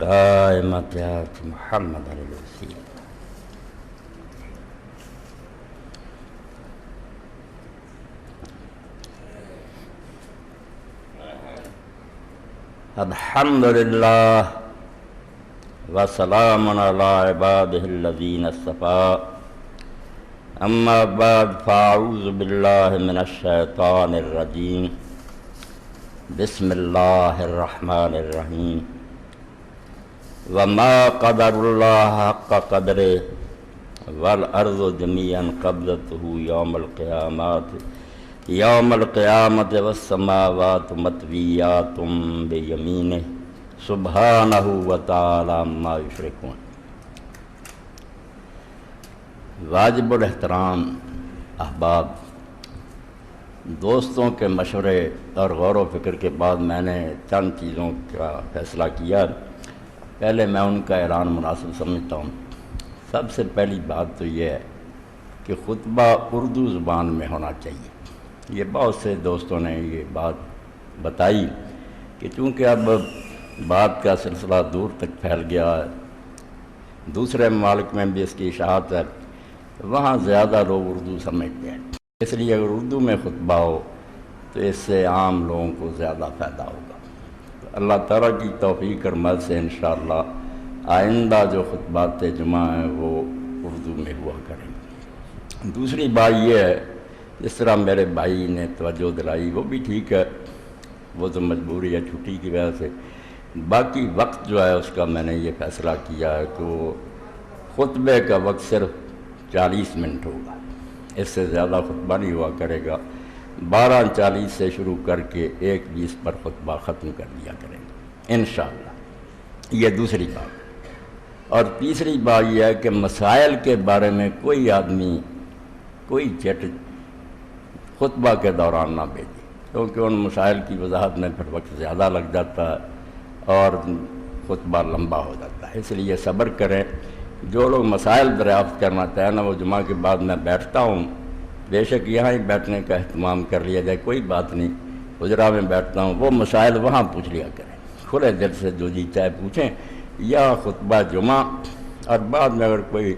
قائمت محمد الوسیل. الحمدللہ وسلام علی عبادہ الذین اصطفیٰ. اما بعد فاعوذ باللہ من الشیطان الرجیم. بسم اللہ الرحمن الرحیم. وما قدر اللہ حق قدرہ والارض جمیعا قبضتہ یوم القیامت والسماوات مطویات بیمینہ سبحانہ وتعالی عما یشرکون. واجب الاحترام احباب، دوستوں کے مشورے اور غور و فکر کے بعد میں نے چند چیزوں کا فیصلہ کیا. پہلے میں ان کا اعلان مناسب سمجھتا ہوں. سب سے پہلی بات تو یہ ہے کہ خطبہ اردو زبان میں ہونا چاہیے. یہ بہت سے دوستوں نے یہ بات بتائی کہ چونکہ اب بات کا سلسلہ دور تک پھیل گیا ہے، دوسرے ممالک میں بھی اس کی اشاعت ہے، وہاں زیادہ لوگ اردو سمجھتے ہیں. اس لیے اگر اردو میں خطبہ ہو تو اس سے عام لوگوں کو زیادہ فائدہ ہوگا. اللہ تعالیٰ کی توفیق اور مدد سے انشاءاللہ آئندہ جو خطبات جمعہ ہیں وہ اردو میں ہوا کریں گے. دوسری بات یہ ہے، جس طرح میرے بھائی نے توجہ دلائی وہ بھی ٹھیک ہے، وہ تو مجبوری ہے چھٹی کی وجہ سے. باقی وقت جو ہے اس کا میں نے یہ فیصلہ کیا ہے کہ وہ خطبے کا وقت صرف 40 منٹ ہوگا، اس سے زیادہ خطبہ نہیں ہوا کرے گا. 12:40 سے شروع کر کے 1:20 پر خطبہ ختم کر دیا کریں گے انشاءاللہ. یہ دوسری بات. اور تیسری بات یہ ہے کہ مسائل کے بارے میں کوئی آدمی کوئی چٹ خطبہ کے دوران نہ بھیجے، کیونکہ ان مسائل کی وضاحت میں پھر وقت زیادہ لگ جاتا ہے اور خطبہ لمبا ہو جاتا ہے. اس لیے صبر کریں. جو لوگ مسائل دریافت کرنا چاہیں نا، وہ جمعہ کے بعد میں بیٹھتا ہوں، بے شک یہاں ہی بیٹھنے کا اہتمام کر لیا جائے، کوئی بات نہیں. حجرہ میں بیٹھتا ہوں، وہ مسائل وہاں پوچھ لیا کریں، کھلے دل سے جو جی چاہے پوچھیں. یا خطبہ جمعہ اور بعد میں اگر کوئی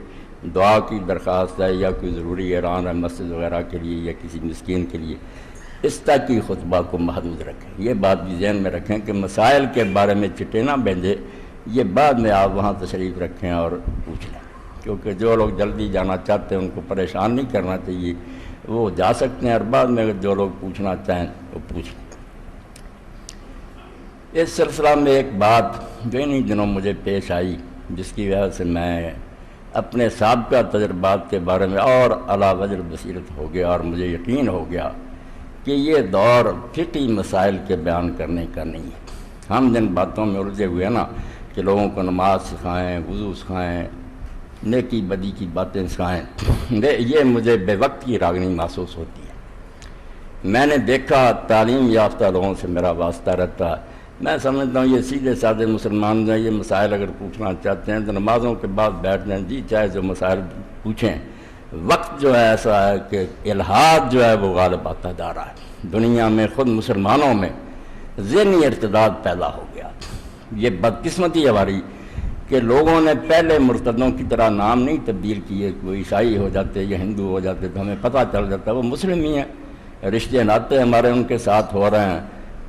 دعا کی درخواست ہے یا کوئی ضروری اعلان ہے مسجد وغیرہ کے لیے یا کسی مسکین کے لیے، اس تک کی خطبہ کو محدود رکھیں. یہ بات بھی ذہن میں رکھیں کہ مسائل کے بارے میں چٹے نہ بھیجیں، یہ بعد میں آپ وہاں تشریف رکھیں اور پوچھ لیں. کیونکہ جو لوگ جلدی جانا چاہتے ہیں ان کو پریشان نہیں کرنا چاہیے، وہ جا سکتے ہیں، اور بعد میں اگر جو لوگ پوچھنا چاہیں وہ پوچھ لیں. اس سلسلہ میں ایک بات جو انہی دنوں مجھے پیش آئی، جس کی وجہ سے میں اپنے سابقہ تجربات کے بارے میں اور اعلیٰ وجہ بصیرت ہو گیا اور مجھے یقین ہو گیا کہ یہ دور فقہی مسائل کے بیان کرنے کا نہیں ہے. ہم جن باتوں میں الجھے ہوئے ہیں نا کہ لوگوں کو نماز سکھائیں، وضو سکھائیں، نیکی بدی کی باتیں سکھائیں، یہ مجھے بے وقت کی راگنی محسوس ہوتی ہے. میں نے دیکھا تعلیم یافتہ لوگوں سے میرا واسطہ رہتا ہے. میں سمجھتا ہوں یہ سیدھے سادھے مسلمان ہیں، یہ مسائل اگر پوچھنا چاہتے ہیں تو نمازوں کے بعد بیٹھ جائیں، جی چاہے جو مسائل پوچھیں. وقت جو ہے ایسا ہے کہ الحاد جو ہے وہ غالب آتا جا رہا ہے. دنیا میں خود مسلمانوں میں ذہنی ارتداد پیدا ہو گیا. یہ بدقسمتی ہے ہماری کہ لوگوں نے پہلے مرتدوں کی طرح نام نہیں تبدیل کیے. کوئی عیسائی ہو جاتے یا ہندو ہو جاتے تو ہمیں پتہ چل جاتا وہ مسلم ہی ہیں، رشتے ناتے ہمارے ان کے ساتھ ہو رہے ہیں،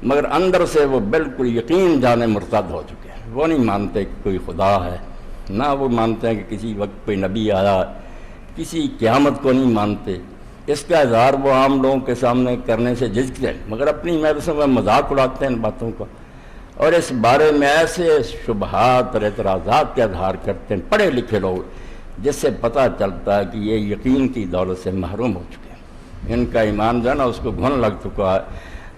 مگر اندر سے وہ بالکل یقین جانے مرتد ہو چکے ہیں. وہ نہیں مانتے کہ کوئی خدا ہے، نہ وہ مانتے ہیں کہ کسی وقت کوئی نبی آیا، کسی قیامت کو نہیں مانتے. اس کا اظہار وہ عام لوگوں کے سامنے کرنے سے جھجکتے ہیں، مگر اپنی مجلسوں میں مذاق اڑاتے ہیں ان باتوں کا، اور اس بارے میں ایسے شبہات اور اعتراضات کا اظہار کرتے ہیں پڑھے لکھے لوگ، جس سے پتہ چلتا ہے کہ یہ یقین کی دولت سے محروم ہو چکے ہیں. ان کا ایمان جو ہے نا اس کو گھن لگ چکا ہے.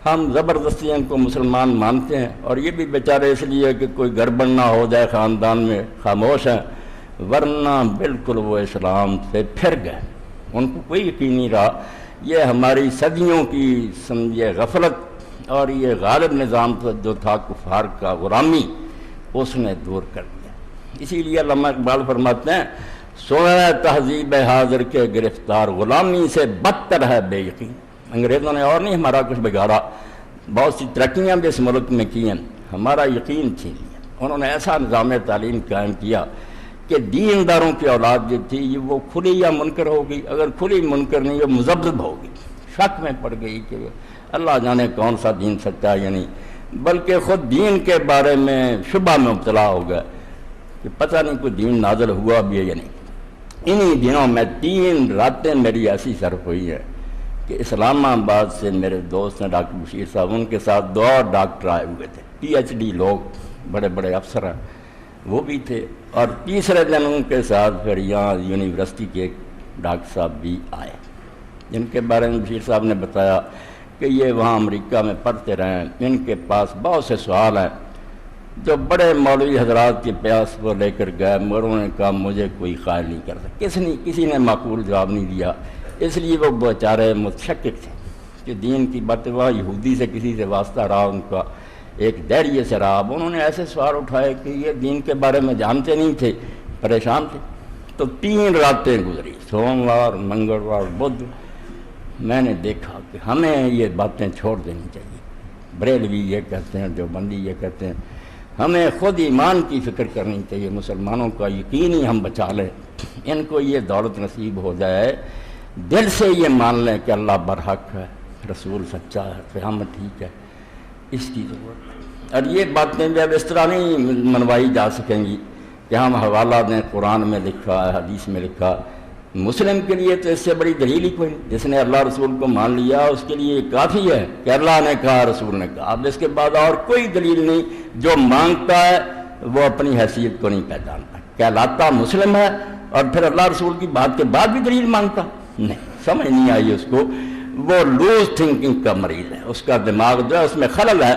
ہم زبردستی ان کو مسلمان مانتے ہیں، اور یہ بھی بیچارے اس لیے کہ کوئی گڑبڑ نہ ہو جائے خاندان میں خاموش ہیں، ورنہ بالکل وہ اسلام سے پھر گئے. ان کو کوئی یقین نہیں رہا. یہ ہماری صدیوں کی سمجھے غفلت اور یہ غالب نظام جو تھا کفار کا غلامی، اس نے دور کر دیا. اسی لیے علامہ اقبال فرماتے ہیں سونا تہذیب حاضر کے گرفتار غلامی سے بدتر ہے بے یقین. انگریزوں نے اور نہیں ہمارا کچھ بگاڑا، بہت سی ترقیاں بھی اس ملک میں کی ہیں، ہمارا یقین چھین لیا. انہوں نے ایسا نظام تعلیم قائم کیا کہ دینداروں کی اولاد جو تھی یہ وہ کھلی یا منکر ہوگی، اگر کھلی منکر نہیں وہ مذبذب ہوگی، شک میں پڑ گئی کہ اللہ جانے کون سا دین سچا ہے یا نہیں، بلکہ خود دین کے بارے میں شبہ میں مبتلا ہو گیا کہ پتہ نہیں کوئی دین نازل ہوا بھی ہے یا نہیں۔ انہی دنوں میں 3 راتیں میری ایسی صرف ہوئی ہیں کہ اسلام آباد سے میرے دوست ہیں ڈاکٹر بشیر صاحب، ان کے ساتھ 2 اور ڈاکٹر آئے ہوئے تھے، PhD لوگ، بڑے بڑے افسر ہیں، وہ بھی تھے، اور تیسرے دن ان کے ساتھ پھر یہاں یونیورسٹی کے ایک ڈاکٹر صاحب بھی آئے، جن کے بارے میں بشیر صاحب نے بتایا کہ یہ وہاں امریکہ میں پڑھتے رہے ہیں، ان کے پاس بہت سے سوال ہیں جو بڑے مولوی حضرات کے پیاس کو لے کر گئے، مگر انہوں نے کہا مجھے کوئی قائل نہیں کر سکتا، کسی نے معقول جواب نہیں دیا، اس لیے وہ بیچارے متشکک تھے کہ دین کی باتیں، وہاں یہودی سے کسی سے واسطہ رہا ان کا، ایک دہریے سے رہا، انہوں نے ایسے سوال اٹھائے کہ یہ دین کے بارے میں جانتے نہیں تھے، پریشان تھے۔ تو 3 راتیں گزری، سوموار، منگلوار، بدھ، میں نے دیکھا کہ ہمیں یہ باتیں چھوڑ دینی چاہیے، بریلوی یہ کہتے ہیں، دیوبندی یہ کہتے ہیں، ہمیں خود ایمان کی فکر کرنی چاہیے، مسلمانوں کا یقین ہی ہم بچا لیں، ان کو یہ دولت نصیب ہو جائے، دل سے یہ مان لیں کہ اللہ برحق ہے، رسول سچا ہے، قیامت ٹھیک ہے، اس کی ضرورت ہے۔ اور یہ باتیں جب اس طرح نہیں منوائی جا سکیں گی کہ ہم حوالہ دیں، قرآن میں لکھا ہے، حدیث میں لکھا، مسلم کے لیے تو اس سے بڑی دلیل ہی کوئی نہیں، جس نے اللہ رسول کو مان لیا اس کے لیے کافی ہے کہ اللہ نے کہا، رسول نے کہا، اب اس کے بعد اور کوئی دلیل نہیں، جو مانگتا ہے وہ اپنی حیثیت کو نہیں پہچانتا، کہلاتا مسلم ہے اور پھر اللہ رسول کی بات کے بعد بھی دلیل مانگتا نہیں، سمجھ نہیں آئی اس کو، وہ لوز تھنکنگ کا مریض ہے، اس کا دماغ جو ہے اس میں خلل ہے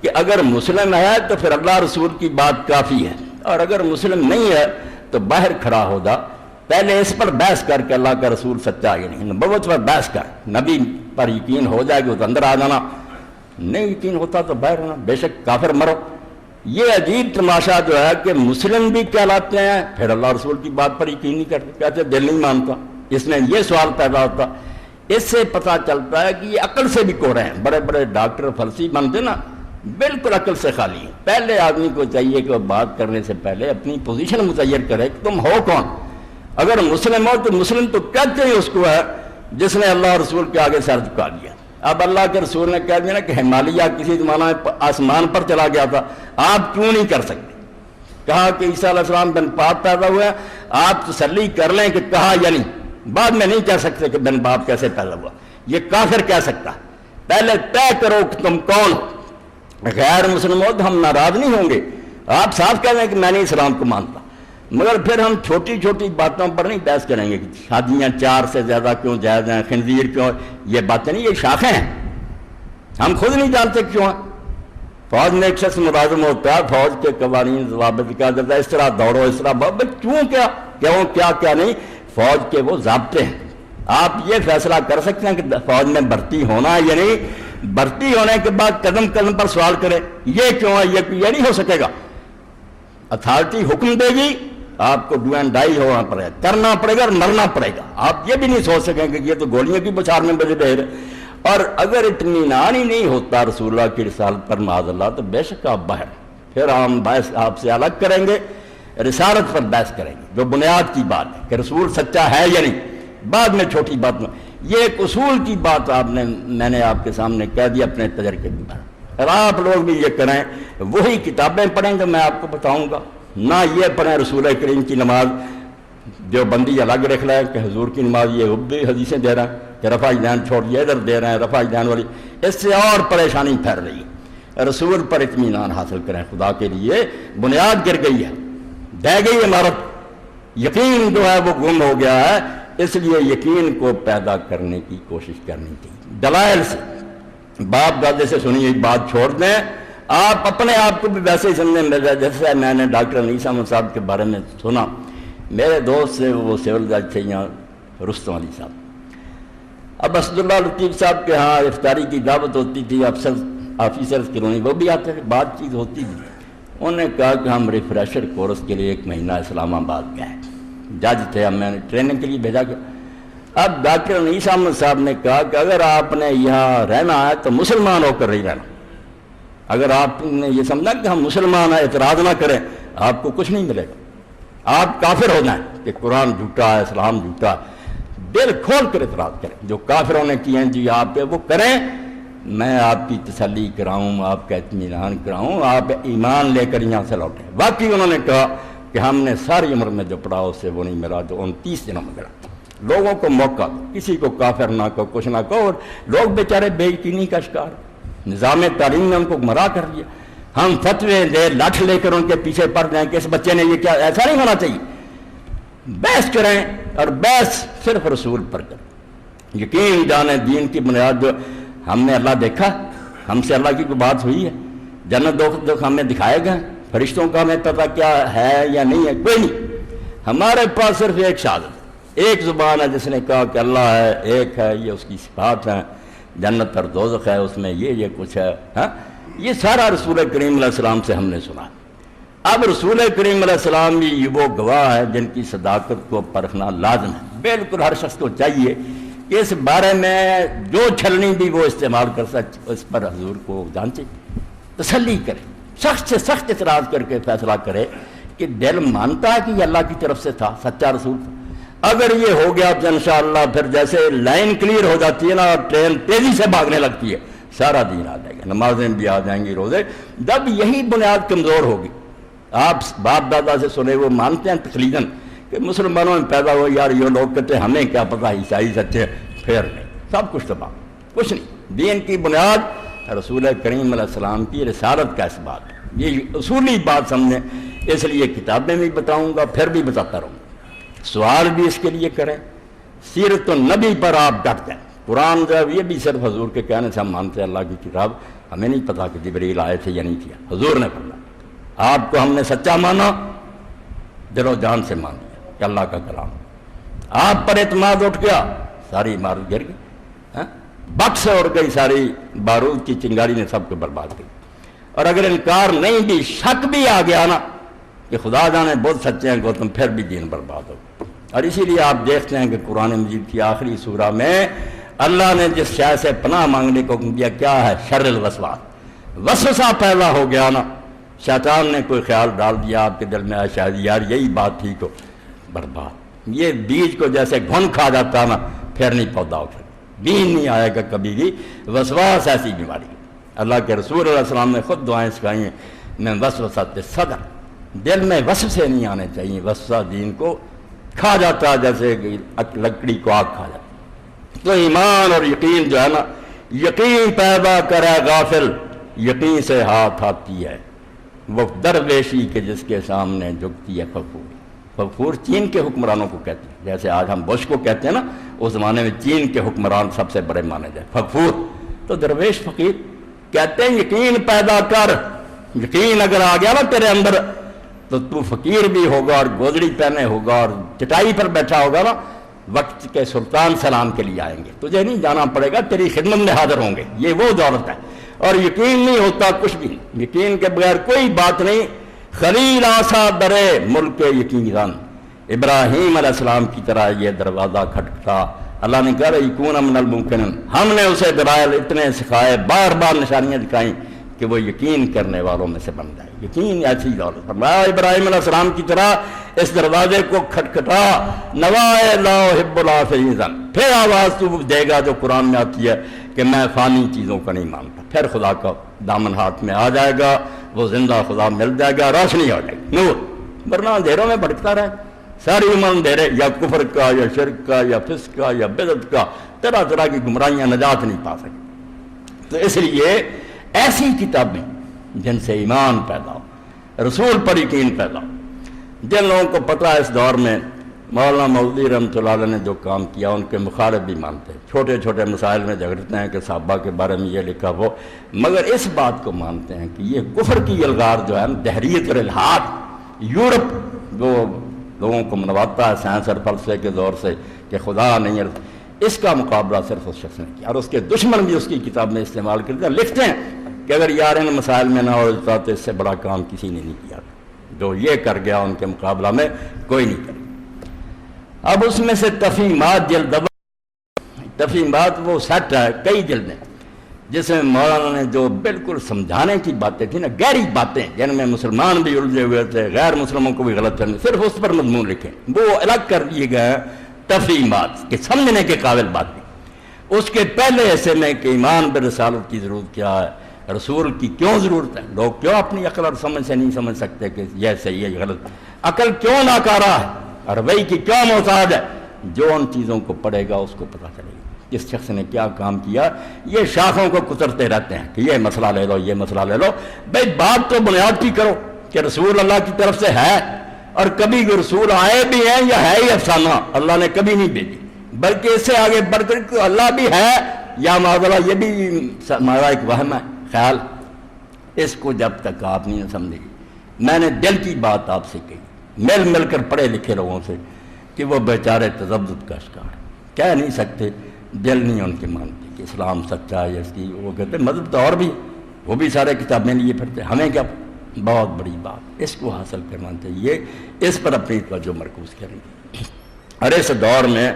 کہ اگر مسلم ہے تو پھر اللہ رسول کی بات کافی ہے، اور اگر مسلم نہیں ہے تو باہر کھڑا ہو جا، پہلے اس پر بحث کر کے اللہ کا رسول سچا ہے نہیں، نبوت پر بحث کر، نبی پر یقین ہو جائے گا تو اندر آ جانا، نہیں یقین ہوتا تو باہر ہونا، بے شک کافر مرو۔ یہ عجیب تماشا جو ہے کہ مسلم بھی کہلاتے ہیں پھر اللہ رسول کی بات پر یقین نہیں کرتے، کہتے دل نہیں مانتا، اس میں یہ سوال پیدا ہوتا، اس سے پتہ چلتا ہے کہ یہ عقل سے بھی کوڑے ہیں، بڑے بڑے ڈاکٹر فلسفی بنتے نا، بالکل عقل سے خالی ہیں۔ پہلے آدمی کو چاہیے کہ وہ بات کرنے سے پہلے اپنی پوزیشن متعین کرے کہ تم ہو کون، اگر مسلم ہو تو مسلم تو کہتے ہی اس کو ہے جس نے اللہ رسول کے آگے سر جھکا دیا۔ اب اللہ کے رسول نے کہہ دیا نا کہ ہمالیہ کسی زمانہ میں آسمان پر چلا گیا تھا، آپ کیوں نہیں کر سکتے؟ کہا کہ عیسیٰ علیہ السلام بن پاپ پیدا ہوئے ہیں، آپ تسلی کر لیں کہ کہا یا نہیں، بعد میں نہیں کہہ سکتے کہ بن باپ کیسے پیدا ہوا، یہ کافر کہہ سکتا ہے، پہلے طے کرو کہ تم کون ہو، غیر مسلم ہو تو ہم ناراض نہیں ہوں گے، آپ صاف کہہ دیں کہ میں نہیں اسلام کو مانتا، مگر پھر ہم چھوٹی چھوٹی باتوں پر نہیں بحث کریں گے کہ شادیاں 4 سے زیادہ کیوں جائز ہیں، خنزیر کیوں، یہ باتیں نہیں، یہ شاخیں ہیں، ہم خود نہیں جانتے کیوں ہیں۔ فوج میں ایک شخص ملازم ہوتا ہے، فوج کے قوانین ضوابط کہا جاتا ہے اس طرح دوڑو، اس طرح کیوں، کیا نہیں، فوج کے وہ ضابطے ہیں، آپ یہ فیصلہ کر سکتے ہیں کہ فوج میں بھرتی ہونا ہے یا نہیں، بھرتی ہونے کے بعد قدم قدم پر سوال کریں یہ کیوں ہے، یہ نہیں ہو سکے گا، اتھارٹی حکم دے گی، آپ کو ڈو اینڈ ڈائی ہونا پڑے گا، کرنا پڑے گا اور مرنا پڑے گا، آپ یہ بھی نہیں سوچ سکیں کہ یہ تو گولیوں کی بچھار میں بجے رہے۔ اور اگر اطمینان ہی نہیں ہوتا رسول اللہ کی رسالت پر معاذ اللہ تو بے شک آپ باہر، پھر ہم بحث آپ سے الگ کریں گے، رسالت پر بحث کریں گے جو بنیاد کی بات ہے کہ رسول سچا ہے یا نہیں، بعد میں چھوٹی بات میں، یہ ایک اصول کی بات میں نے آپ کے سامنے کہہ دی اپنے تجربے میں، اور آپ لوگ بھی یہ کریں، وہی کتابیں پڑھیں گے میں آپ کو بتاؤں گا، نہ یہ پڑھیں رسول کریم کی نماز جو بندی الگ رکھ لیں کہ حضور کی نماز یہ بھی حدیثیں دے رہے ہیں کہ رفع دین چھوڑ یہ ادھر دے رہے ہیں رفع دین والی، اس سے اور پریشانی پھیل رہی ہے۔ رسول پر اطمینان حاصل کریں، خدا کے لیے بنیاد گر گئی ہے، دہ گئی عمارت، یقین جو ہے وہ گم ہو گیا ہے، اس لیے یقین کو پیدا کرنے کی کوشش کرنی چاہیے، دلائل سے، باپ دادے سے سنی ہوئی بات چھوڑ دیں، آپ اپنے آپ کو بھی ویسے ہی سمجھیں، جیسے میں نے ڈاکٹر انیس احمد صاحب کے بارے میں سنا، میرے دوست سے وہ سول جج تھے یہاں رستم علی صاحب، اب اسد اللہ لطیف صاحب کے ہاں افطاری کی دعوت ہوتی تھی، آفیسرز کلونی وہ بھی آتے تھے، بات چیت ہوتی تھی، انہوں نے کہا کہ ہم ریفریشر کورس کے لیے 1 مہینہ اسلام آباد گئے، جج تھے، اب میں نے ٹریننگ کے لیے بھیجا گیا۔ اب ڈاکٹر انیس احمد صاحب نے کہا کہ اگر آپ نے یہاں رہنا ہے تو مسلمان ہو کر نہیں رہنا، اگر آپ نے یہ سمجھا کہ ہم مسلمان ہیں اعتراض نہ کریں، آپ کو کچھ نہیں ملے گا، آپ کافر ہو جائیں کہ قرآن جھوٹا ہے، اسلام جھوٹا ہے۔ دل کھول کر اعتراض کریں، جو کافروں نے کیے ہیں جی آپ پہ وہ کریں، میں آپ کی تسلی کراؤں، آپ کا اطمینان کراؤں، آپ ایمان لے کر یہاں سے لوٹیں۔ واقعی انہوں نے کہا کہ ہم نے ساری عمر میں جو پڑھا اس سے وہ نہیں ملا جو 29 دنوں میں ملا۔ لوگوں کو موقع دو، کسی کو کافر نہ کہو، کچھ نہ کہو، اور لوگ بیچارے بے یقینی کا شکار، نظام تعلیم نے ان کو گمراہ کر دیا۔ ہم فتوے دے لٹھ لے کر ان کے پیچھے پڑ جائیں کہ اس بچے نے یہ کیا، ایسا نہیں ہونا چاہیے۔ بحث کریں، اور بحث صرف رسول پر کریں، یقین جانے دین کی بنیاد جو ہم نے اللہ دیکھا، ہم سے اللہ کی کوئی بات ہوئی ہے، جنت دوزخ ہمیں دکھائے گئے، فرشتوں کا ہمیں پتہ کیا ہے یا نہیں ہے، کوئی نہیں۔ ہمارے پاس صرف ایک شہادت، ایک زبان ہے جس نے کہا کہ اللہ ہے، ایک ہے، یہ اس کی صفات ہیں، جنت اور دوزخ ہے، اس میں یہ کچھ ہے، ہاں یہ سارا رسول کریم علیہ السلام سے ہم نے سنا۔ اب رسول کریم علیہ السلام بھی وہ گواہ ہے جن کی صداقت کو پرکھنا لازم ہے۔ بالکل ہر شخص کو چاہیے کہ اس بارے میں جو چھلنی بھی وہ استعمال کر سکے اس پر حضور کو جانچے، تسلی کرے، سخت سے سخت اعتراض کر کے فیصلہ کرے کہ دل مانتا ہے کہ یہ اللہ کی طرف سے تھا، سچا رسول تھا۔ اگر یہ ہو گیا تو انشاءاللہ پھر جیسے لائن کلیئر ہو جاتی ہے نا اور ٹرین تیزی سے بھاگنے لگتی ہے، سارا دین آ جائے گا، نمازیں بھی آ جائیں گی، روزے۔ جب یہی بنیاد کمزور ہوگی، آپ باپ دادا سے سنے وہ مانتے ہیں تقلیداً کہ مسلمانوں میں پیدا ہو، یار یہ لوگ کہتے ہیں ہمیں کیا پتہ عیسائی سچے، پھر نہیں، سب کچھ تباہ، کچھ نہیں۔ دین کی بنیاد رسول کریم علیہ السلام کی رسالت کا اس بات ہے، یہ اصولی بات سمجھیں۔ اس لیے کتابیں بھی بتاؤں گا، پھر بھی بتاتا رہوں گا، سوال بھی اس کے لیے کریں، سیرت النبی پر آپ ڈٹ جائیں۔ قرآن جو ہے یہ بھی صرف حضور کے کہنے سے ہم مانتے ہیں اللہ کی کتاب، ہمیں نہیں پتا کہ جبریل آئے تھے یا نہیں کیا، حضور نے فرمایا۔ آپ کو ہم نے سچا مانا، دل و جان سے مان لیا کہ اللہ کا کلام، آپ پر اعتماد اٹھ گیا، ساری عمارت گر گئی، بکس اڑ گئی، ساری بارود کی چنگاری نے سب کو برباد کی۔ اور اگر انکار نہیں بھی، شک بھی آ گیا نا کہ خدا جانے بہت سچے ہیں گوتم، پھر بھی دین برباد ہو۔ اور اسی لیے آپ دیکھتے ہیں کہ قرآن مجید کی آخری سورہ میں اللہ نے جس شے سے پناہ مانگنے کو حکم دیا کیا ہے، شر الوسواس، وسوسہ پیدا ہو گیا نا، شیطان نے کوئی خیال ڈال دیا آپ کے دل میں، شاید یار یہی بات ٹھیک ہو، برباد۔ یہ بیج کو جیسے گھن کھا جاتا نا، پھر نہیں پودا اٹھے، دین نہیں آئے گا کبھی بھی۔ وسواس ایسی بیماری ہے، اللہ کے رسول علیہ السلام نے خود دعائیں سکھائی ہیں، میں وسوسۃ صدر، دل میں وسوسے نہیں آنے چاہیے، وسوسہ دین کو کھا جاتا ہے جیسے لکڑی کو آگ کھا جاتا۔ تو ایمان اور یقین جو ہے نا، یقین پیدا کرے غافل، یقین سے ہاتھ آتی ہے وہ درویشی کے جس کے سامنے جھکتی ہے فخور۔ فخور چین کے حکمرانوں کو کہتے ہیں، جیسے آج ہم بش کو کہتے ہیں نا، اس زمانے میں چین کے حکمران سب سے بڑے مانے جائے فخور۔ تو درویش فقیر کہتے ہیں یقین پیدا کر، یقین اگر آ گیا نا تیرے اندر تو فقیر بھی ہوگا اور گودڑی پہنے ہوگا اور چٹائی پر بیٹھا ہوگا نا، وقت کے سلطان سلام کے لیے آئیں گے، تجھے نہیں جانا پڑے گا، تیری خدمت میں حاضر ہوں گے۔ یہ وہ دولت ہے، اور یقین نہیں ہوتا کچھ بھی، یقین کے بغیر کوئی بات نہیں۔ خلیل آسا درے ملک یقین رن، ابراہیم علیہ السلام کی طرح یہ دروازہ کھٹکھٹا، اللہ نے کہا یکون من الممکن، ہم نے اسے دلائل اتنے سکھائے، بار بار نشانیاں دکھائیں کہ وہ یقین کرنے والوں میں سے بن جائے۔ یقین ایسی دولت، فرمایا ابراہیم علیہ السلام کی طرح اس دروازے کو کھٹکھٹا، نوائے لا احب العافین، پھر آواز تو دے گا جو قرآن میں آتی ہے کہ میں فانی چیزوں کا نہیں مانتا، پھر خدا کا دامن ہاتھ میں آ جائے گا، وہ زندہ خدا مل جائے گا، روشنی ہو جائے گی، نور، ورنہ اندھیروں میں بھٹکتا رہے ساری عمر، اندھیرے یا کفر کا یا شرک کا یا فسق کا یا بدعت کا، طرح طرح کی گمراہیاں، نجات نہیں پا سکتی۔ تو اس لیے ایسی کتابیں جن سے ایمان پیدا ہو، رسول پر یقین پیدا ہو۔ جن لوگوں کو پتہ ہے اس دور میں مولانا مودودی رحمۃ اللہ علیہ نے جو کام کیا، ان کے مخالف بھی مانتے ہیں، چھوٹے چھوٹے مسائل میں جھگڑتے ہیں کہ صحابہ کے بارے میں یہ لکھا ہو، مگر اس بات کو مانتے ہیں کہ یہ کفر کی الغار جو ہے دہریت اور الحاد، یورپ جو لوگوں کو منواتا ہے سائنس اور فلسفے کے دور سے کہ خدا نہیں ہے، اس کا مقابلہ صرف اس شخص نے کیا، اور اس کے دشمن بھی اس کی کتاب میں استعمال کرتے ہیں، لکھتے ہیں کہ اگر یار ان مسائل میں نہ ہوتا تو اس سے بڑا کام کسی نے نہیں کیا، جو یہ کر گیا ان کے مقابلہ میں کوئی نہیں کرے۔ اب اس میں سے تفہیمات جلد، تفہیمات وہ سیٹ ہے، کئی جلدیں، جس میں مولانا نے جو بالکل سمجھانے کی باتیں تھیں نا، گہری باتیں جن میں مسلمان بھی الجھے ہوئے تھے، غیر مسلموں کو بھی غلط کرنے، صرف اس پر مضمون لکھیں، وہ الگ کر دیے گئے تفہیمات کہ سمجھنے کے قابل بات نہیں۔ اس کے پہلے ایسے میں کہ ایمان برسالت کی ضرورت کیا ہے، رسول کی کیوں ضرورت ہے، لوگ کیوں اپنی عقل اور سمجھ سے نہیں سمجھ سکتے کہ یہ صحیح ہے یہ غلط، عقل کیوں ناکارہ ہے، روی کی کیوں محتاج ہے۔ جو ان چیزوں کو پڑھے گا اس کو پتہ چلے گا جس شخص نے کیا کام کیا۔ یہ شاخوں کو کترتے رہتے ہیں کہ یہ مسئلہ لے لو، یہ مسئلہ لے لو، بھئی بات تو بنیاد کی کرو کہ رسول اللہ کی طرف سے ہے، اور کبھی رسول آئے بھی ہیں یا ہے ہی افسانہ، اللہ نے کبھی نہیں بھیجی، بلکہ اس سے آگے بڑھ کر کہ اللہ بھی ہے یا معذاللہ یہ بھی ہمارا ایک وہم ہے، خیال۔ اس کو جب تک آپ نہیں سمجھے گی، میں نے دل کی بات آپ سے کہی، مل کر پڑھے لکھے لوگوں سے کہ وہ بیچارے تذبذب کا شکار کہہ نہیں سکتے، دل نہیں ان کے مانتے کہ اسلام سچا ہے، اس کی وہ کہتے مذہب تو اور بھی، وہ بھی سارے کتابیں لیے پھرتے، ہمیں کیا، بہت بڑی بات، اس کو حاصل کرنا چاہیے، اس پر اپنی توجہ مرکوز کریں گے۔ اور اس دور میں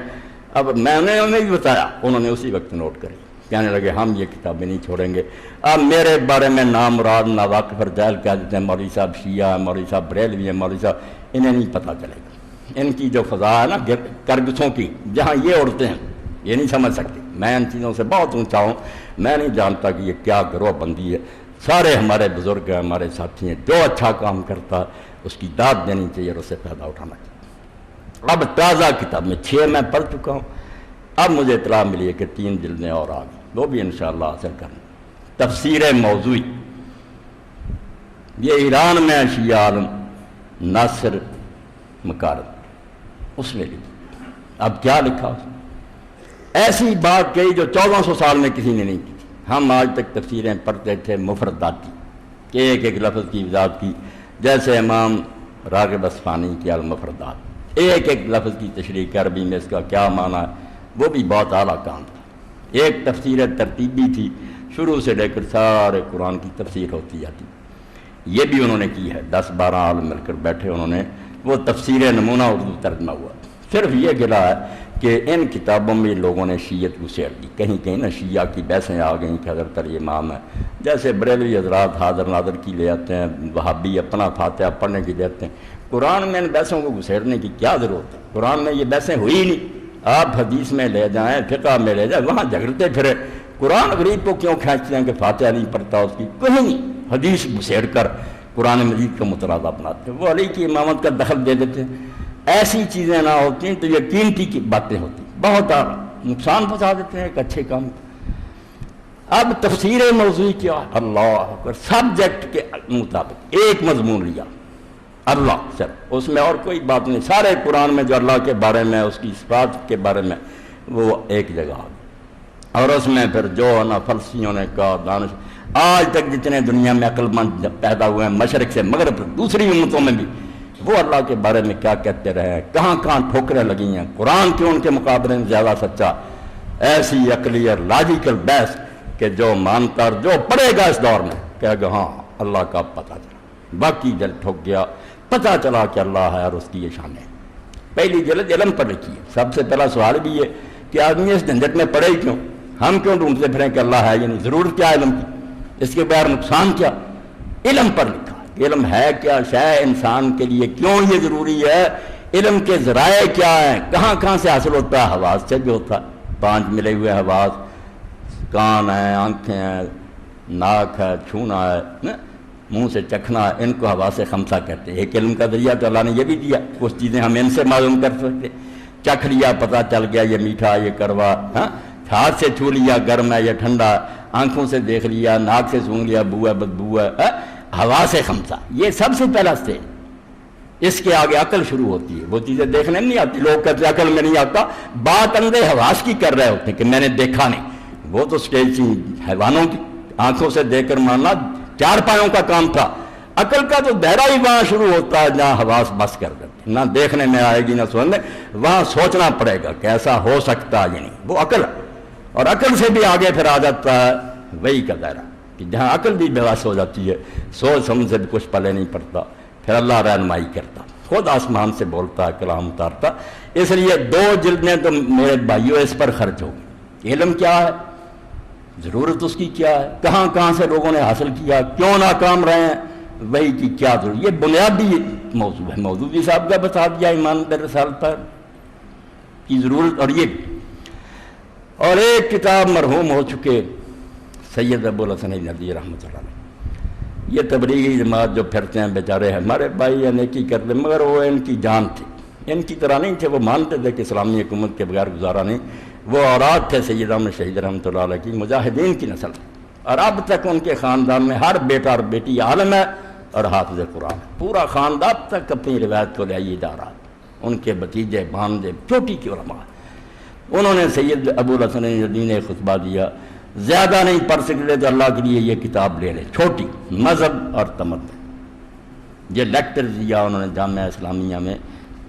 اب میں نے انہیں بھی بتایا، انہوں نے اسی وقت نوٹ کری، کہنے لگے ہم یہ کتابیں نہیں چھوڑیں گے۔ اب میرے بارے میں نامراد ناواقف اور جاہل کہہ دیتے ہیں، مولوی صاحب شیعہ ہیں، مولوی صاحب بریلوی ہیں، مولوی صاحب، انہیں نہیں پتہ چلے گا۔ ان کی جو فضا ہے نا کرگسوں کی، جہاں یہ اڑتے ہیں یہ نہیں سمجھ سکتے۔ میں ان چیزوں سے بہت اونچا ہوں، میں نہیں جانتا کہ یہ کیا گروہ بندی ہے، سارے ہمارے بزرگ ہیں، ہمارے ساتھی ہیں، جو اچھا کام کرتا اس کی داد دینی چاہیے اور اس سے فائدہ اٹھانا چاہیے۔ اب تازہ کتاب میں 6 میں پڑھ چکا ہوں، اب مجھے اطلاع ملی ہے کہ 3 جلدیں اور آ گئی، وہ بھی انشاءاللہ حاصل کرنا۔ تفسیر موضوعی، یہ ایران میں شیعہ عالم ناصر مکارم اس نے لکھی۔ اب کیا لکھا اس نے؟ ایسی بات کہی جو 1400 سال میں کسی نے نہیں کی تھی۔ ہم آج تک تفسیریں پڑھتے تھے مفرداتی کہ ایک ایک لفظ کی وضاحت کی، جیسے امام راغب اصفہانی کی المفردات، ایک ایک لفظ کی تشریح عربی میں اس کا کیا معنی ہے، وہ بھی بہت اعلیٰ کام تھا۔ ایک تفسیر ترتیبی تھی، شروع سے لے کر سارے قرآن کی تفسیر ہوتی جاتی، یہ بھی انہوں نے کی ہے۔ 10-12 عالم مل کر بیٹھے، انہوں نے وہ تفسیر نمونہ اردو ترجمہ ہوا۔ صرف یہ گلا ہے کہ ان کتابوں میں لوگوں نے شیعت کو سیڑ دی، کہیں کہیں نہ شیعہ کی بحثیں آ گئیں کہ حضرت علی امام ہے، جیسے بریلوی حضرات حاضر ناظر کی لے آتے ہیں، وہابی اپنا فاتحہ پڑھنے کی دیتے ہیں۔ قرآن میں ان بحثوں کو گھسیڑنے کی کیا ضرورت ہے؟ قرآن میں یہ بحثیں ہوئی ہی نہیں، آپ حدیث میں لے جائیں، فقہ میں لے جائیں، وہاں جھگڑتے پھرے۔ قرآن غریب کو کیوں کھینچتے ہیں کہ فاتحہ نہیں پڑھتا اس کی؟ کہیں نہیں، حدیث گھسیڑ کر قرآن مجید کا مترادف بناتے ہیں، وہ علی کی امامت کا دخل دے دیتے ہیں۔ ایسی چیزیں نہ ہوتی ہیں تو یہ قیمتی کی باتیں ہوتی ہیں، بہت نقصان پہنچا دیتے ہیں ایک اچھے کام کو۔ اب تفسیر موضوعی کیا؟ اللہ اکبر، سبجیکٹ کے مطابق ایک مضمون لیا، اللہ صرف، اس میں اور کوئی بات نہیں، سارے قرآن میں جو اللہ کے بارے میں، اس کی صفات کے بارے میں، وہ ایک جگہ آ گئی۔ اور اس میں پھر جو نا فلسفیوں نے کہا، دانش آج تک جتنے دنیا میں عقل مند پیدا ہوئے ہیں، مشرق سے مغرب تک، دوسری امتوں میں بھی، وہ اللہ کے بارے میں کیا کہتے رہے ہیں، کہاں کہاں ٹھوکریں لگی ہیں، قرآن کیوں ان کے مقابلے میں زیادہ سچا۔ ایسی عقلی اور لاجیکل بحث کہ جو مانتا اور جو پڑھے گا اس دور میں کہے گا ہاں اللہ کا پتہ چلا، باقی دل ٹھوک گیا، پتہ چلا کہ اللہ ہے اور اس کی یہ شان ہے۔ پہلی جلد علم پر لکھی ہے۔ سب سے پہلا سوال بھی ہے کہ آدمی اس جھنجٹ میں پڑے ہی کیوں؟ ہم کیوں ڈھونڈتے پھریں کہ اللہ ہے؟ یعنی ضرورت کیا علم کی؟ اس کے بغیر نقصان کیا؟ علم پر لکھا، علم ہے کیا شے انسان کے لیے، کیوں یہ ضروری ہے، علم کے ذرائع کیا ہیں، کہاں کہاں سے حاصل ہوتا ہے؟ حواس سے بھی ہوتا ہے، 5 ملے ہوئے حواس، کان ہیں، آنکھیں ہیں، ناک ہے، چھونا ہے، منہ سے چکھنا ہے، ان کو حواس خمسہ کہتے ہیں۔ ایک علم کا ذریعہ تو اللہ نے یہ بھی دیا، کچھ چیزیں ہم ان سے معلوم کر سکتے، چکھ لیا پتہ چل گیا یہ میٹھا یہ کڑوا، ہاتھ سے چھو لیا گرم ہے یا ٹھنڈا، آنکھوں سے دیکھ لیا، ناک سے سونگ لیا بو ہے بدبو ہے، حواس خمسہ، یہ سب سے پہلا سٹیج۔ اس کے آگے عقل شروع ہوتی ہے، وہ چیزیں دیکھنے میں نہیں آتی، لوگ کہتے ہیں عقل میں نہیں آتا، بات اندھے حواس کی کر رہے ہوتے ہیں کہ میں نے دیکھا نہیں، وہ تو سٹیج تھی حیوانوں کی، آنکھوں سے دیکھ کر ماننا 4 پایوں کا کام تھا۔ عقل کا تو دائرہ ہی وہاں شروع ہوتا ہے جہاں حواس بس کر دیتے، نہ دیکھنے میں آئے گی نہ سننے، وہاں سوچنا پڑے گا کہ ایسا ہو سکتا ہے، یعنی وہ عقل ہے۔ اور عقل سے بھی آگے پھر آ جاتا ہے وہی کا دائرہ کہ جہاں عقل بھی بے بس ہو جاتی ہے، سوچ سمجھ سے بھی کچھ پلے نہیں پڑتا، پھر اللہ رہنمائی کرتا، خود آسمان سے بولتا ہے، کلام اتارتا۔ اس لیے 2 جلدیں تو میرے بھائیوں اس پر خرچ ہوگی۔ علم کیا ہے؟ ضرورت اس کی کیا ہے، کہاں کہاں سے لوگوں نے حاصل کیا، کیوں ناکام رہے ہیں، وہی کی کیا ضرورت، یہ بنیادی موضوع ہے۔ مودودی صاحب کا بتا دیا ایمان بالرسالت پر کی ضرورت، اور یہ اور ایک کتاب مرحوم ہو چکے سید ابوالحسن ندوی رحمۃ اللہ علیہ، یہ تبلیغی جماعت جو پھرتے ہیں بیچارے ہمارے بھائی نیکی کرتے، مگر وہ ان کی جان تھی، ان کی طرح نہیں تھے، وہ مانتے تھے کہ اسلامی حکومت کے بغیر گزارا نہیں، وہ اولاد تھے سید احمد شہید رحمۃ اللہ علیہ کی، مجاہدین کی نسل، اور اب تک ان کے خاندان میں ہر بیٹا اور بیٹی عالم ہے اور حافظ قرآن، پورا خاندان اب تک اپنی روایت کو لائیے جا رہا، ان کے بھتیجے بھانجے چھوٹی کی علماء، انہوں نے سید ابوالحسن ندوی نے خطبہ دیا، زیادہ نہیں پڑھ سکتے تو اللہ کے لیے یہ کتاب لے لیں، چھوٹی، مذہب اور تمدن، یہ لیکچر دیا انہوں نے جامعہ اسلامیہ میں،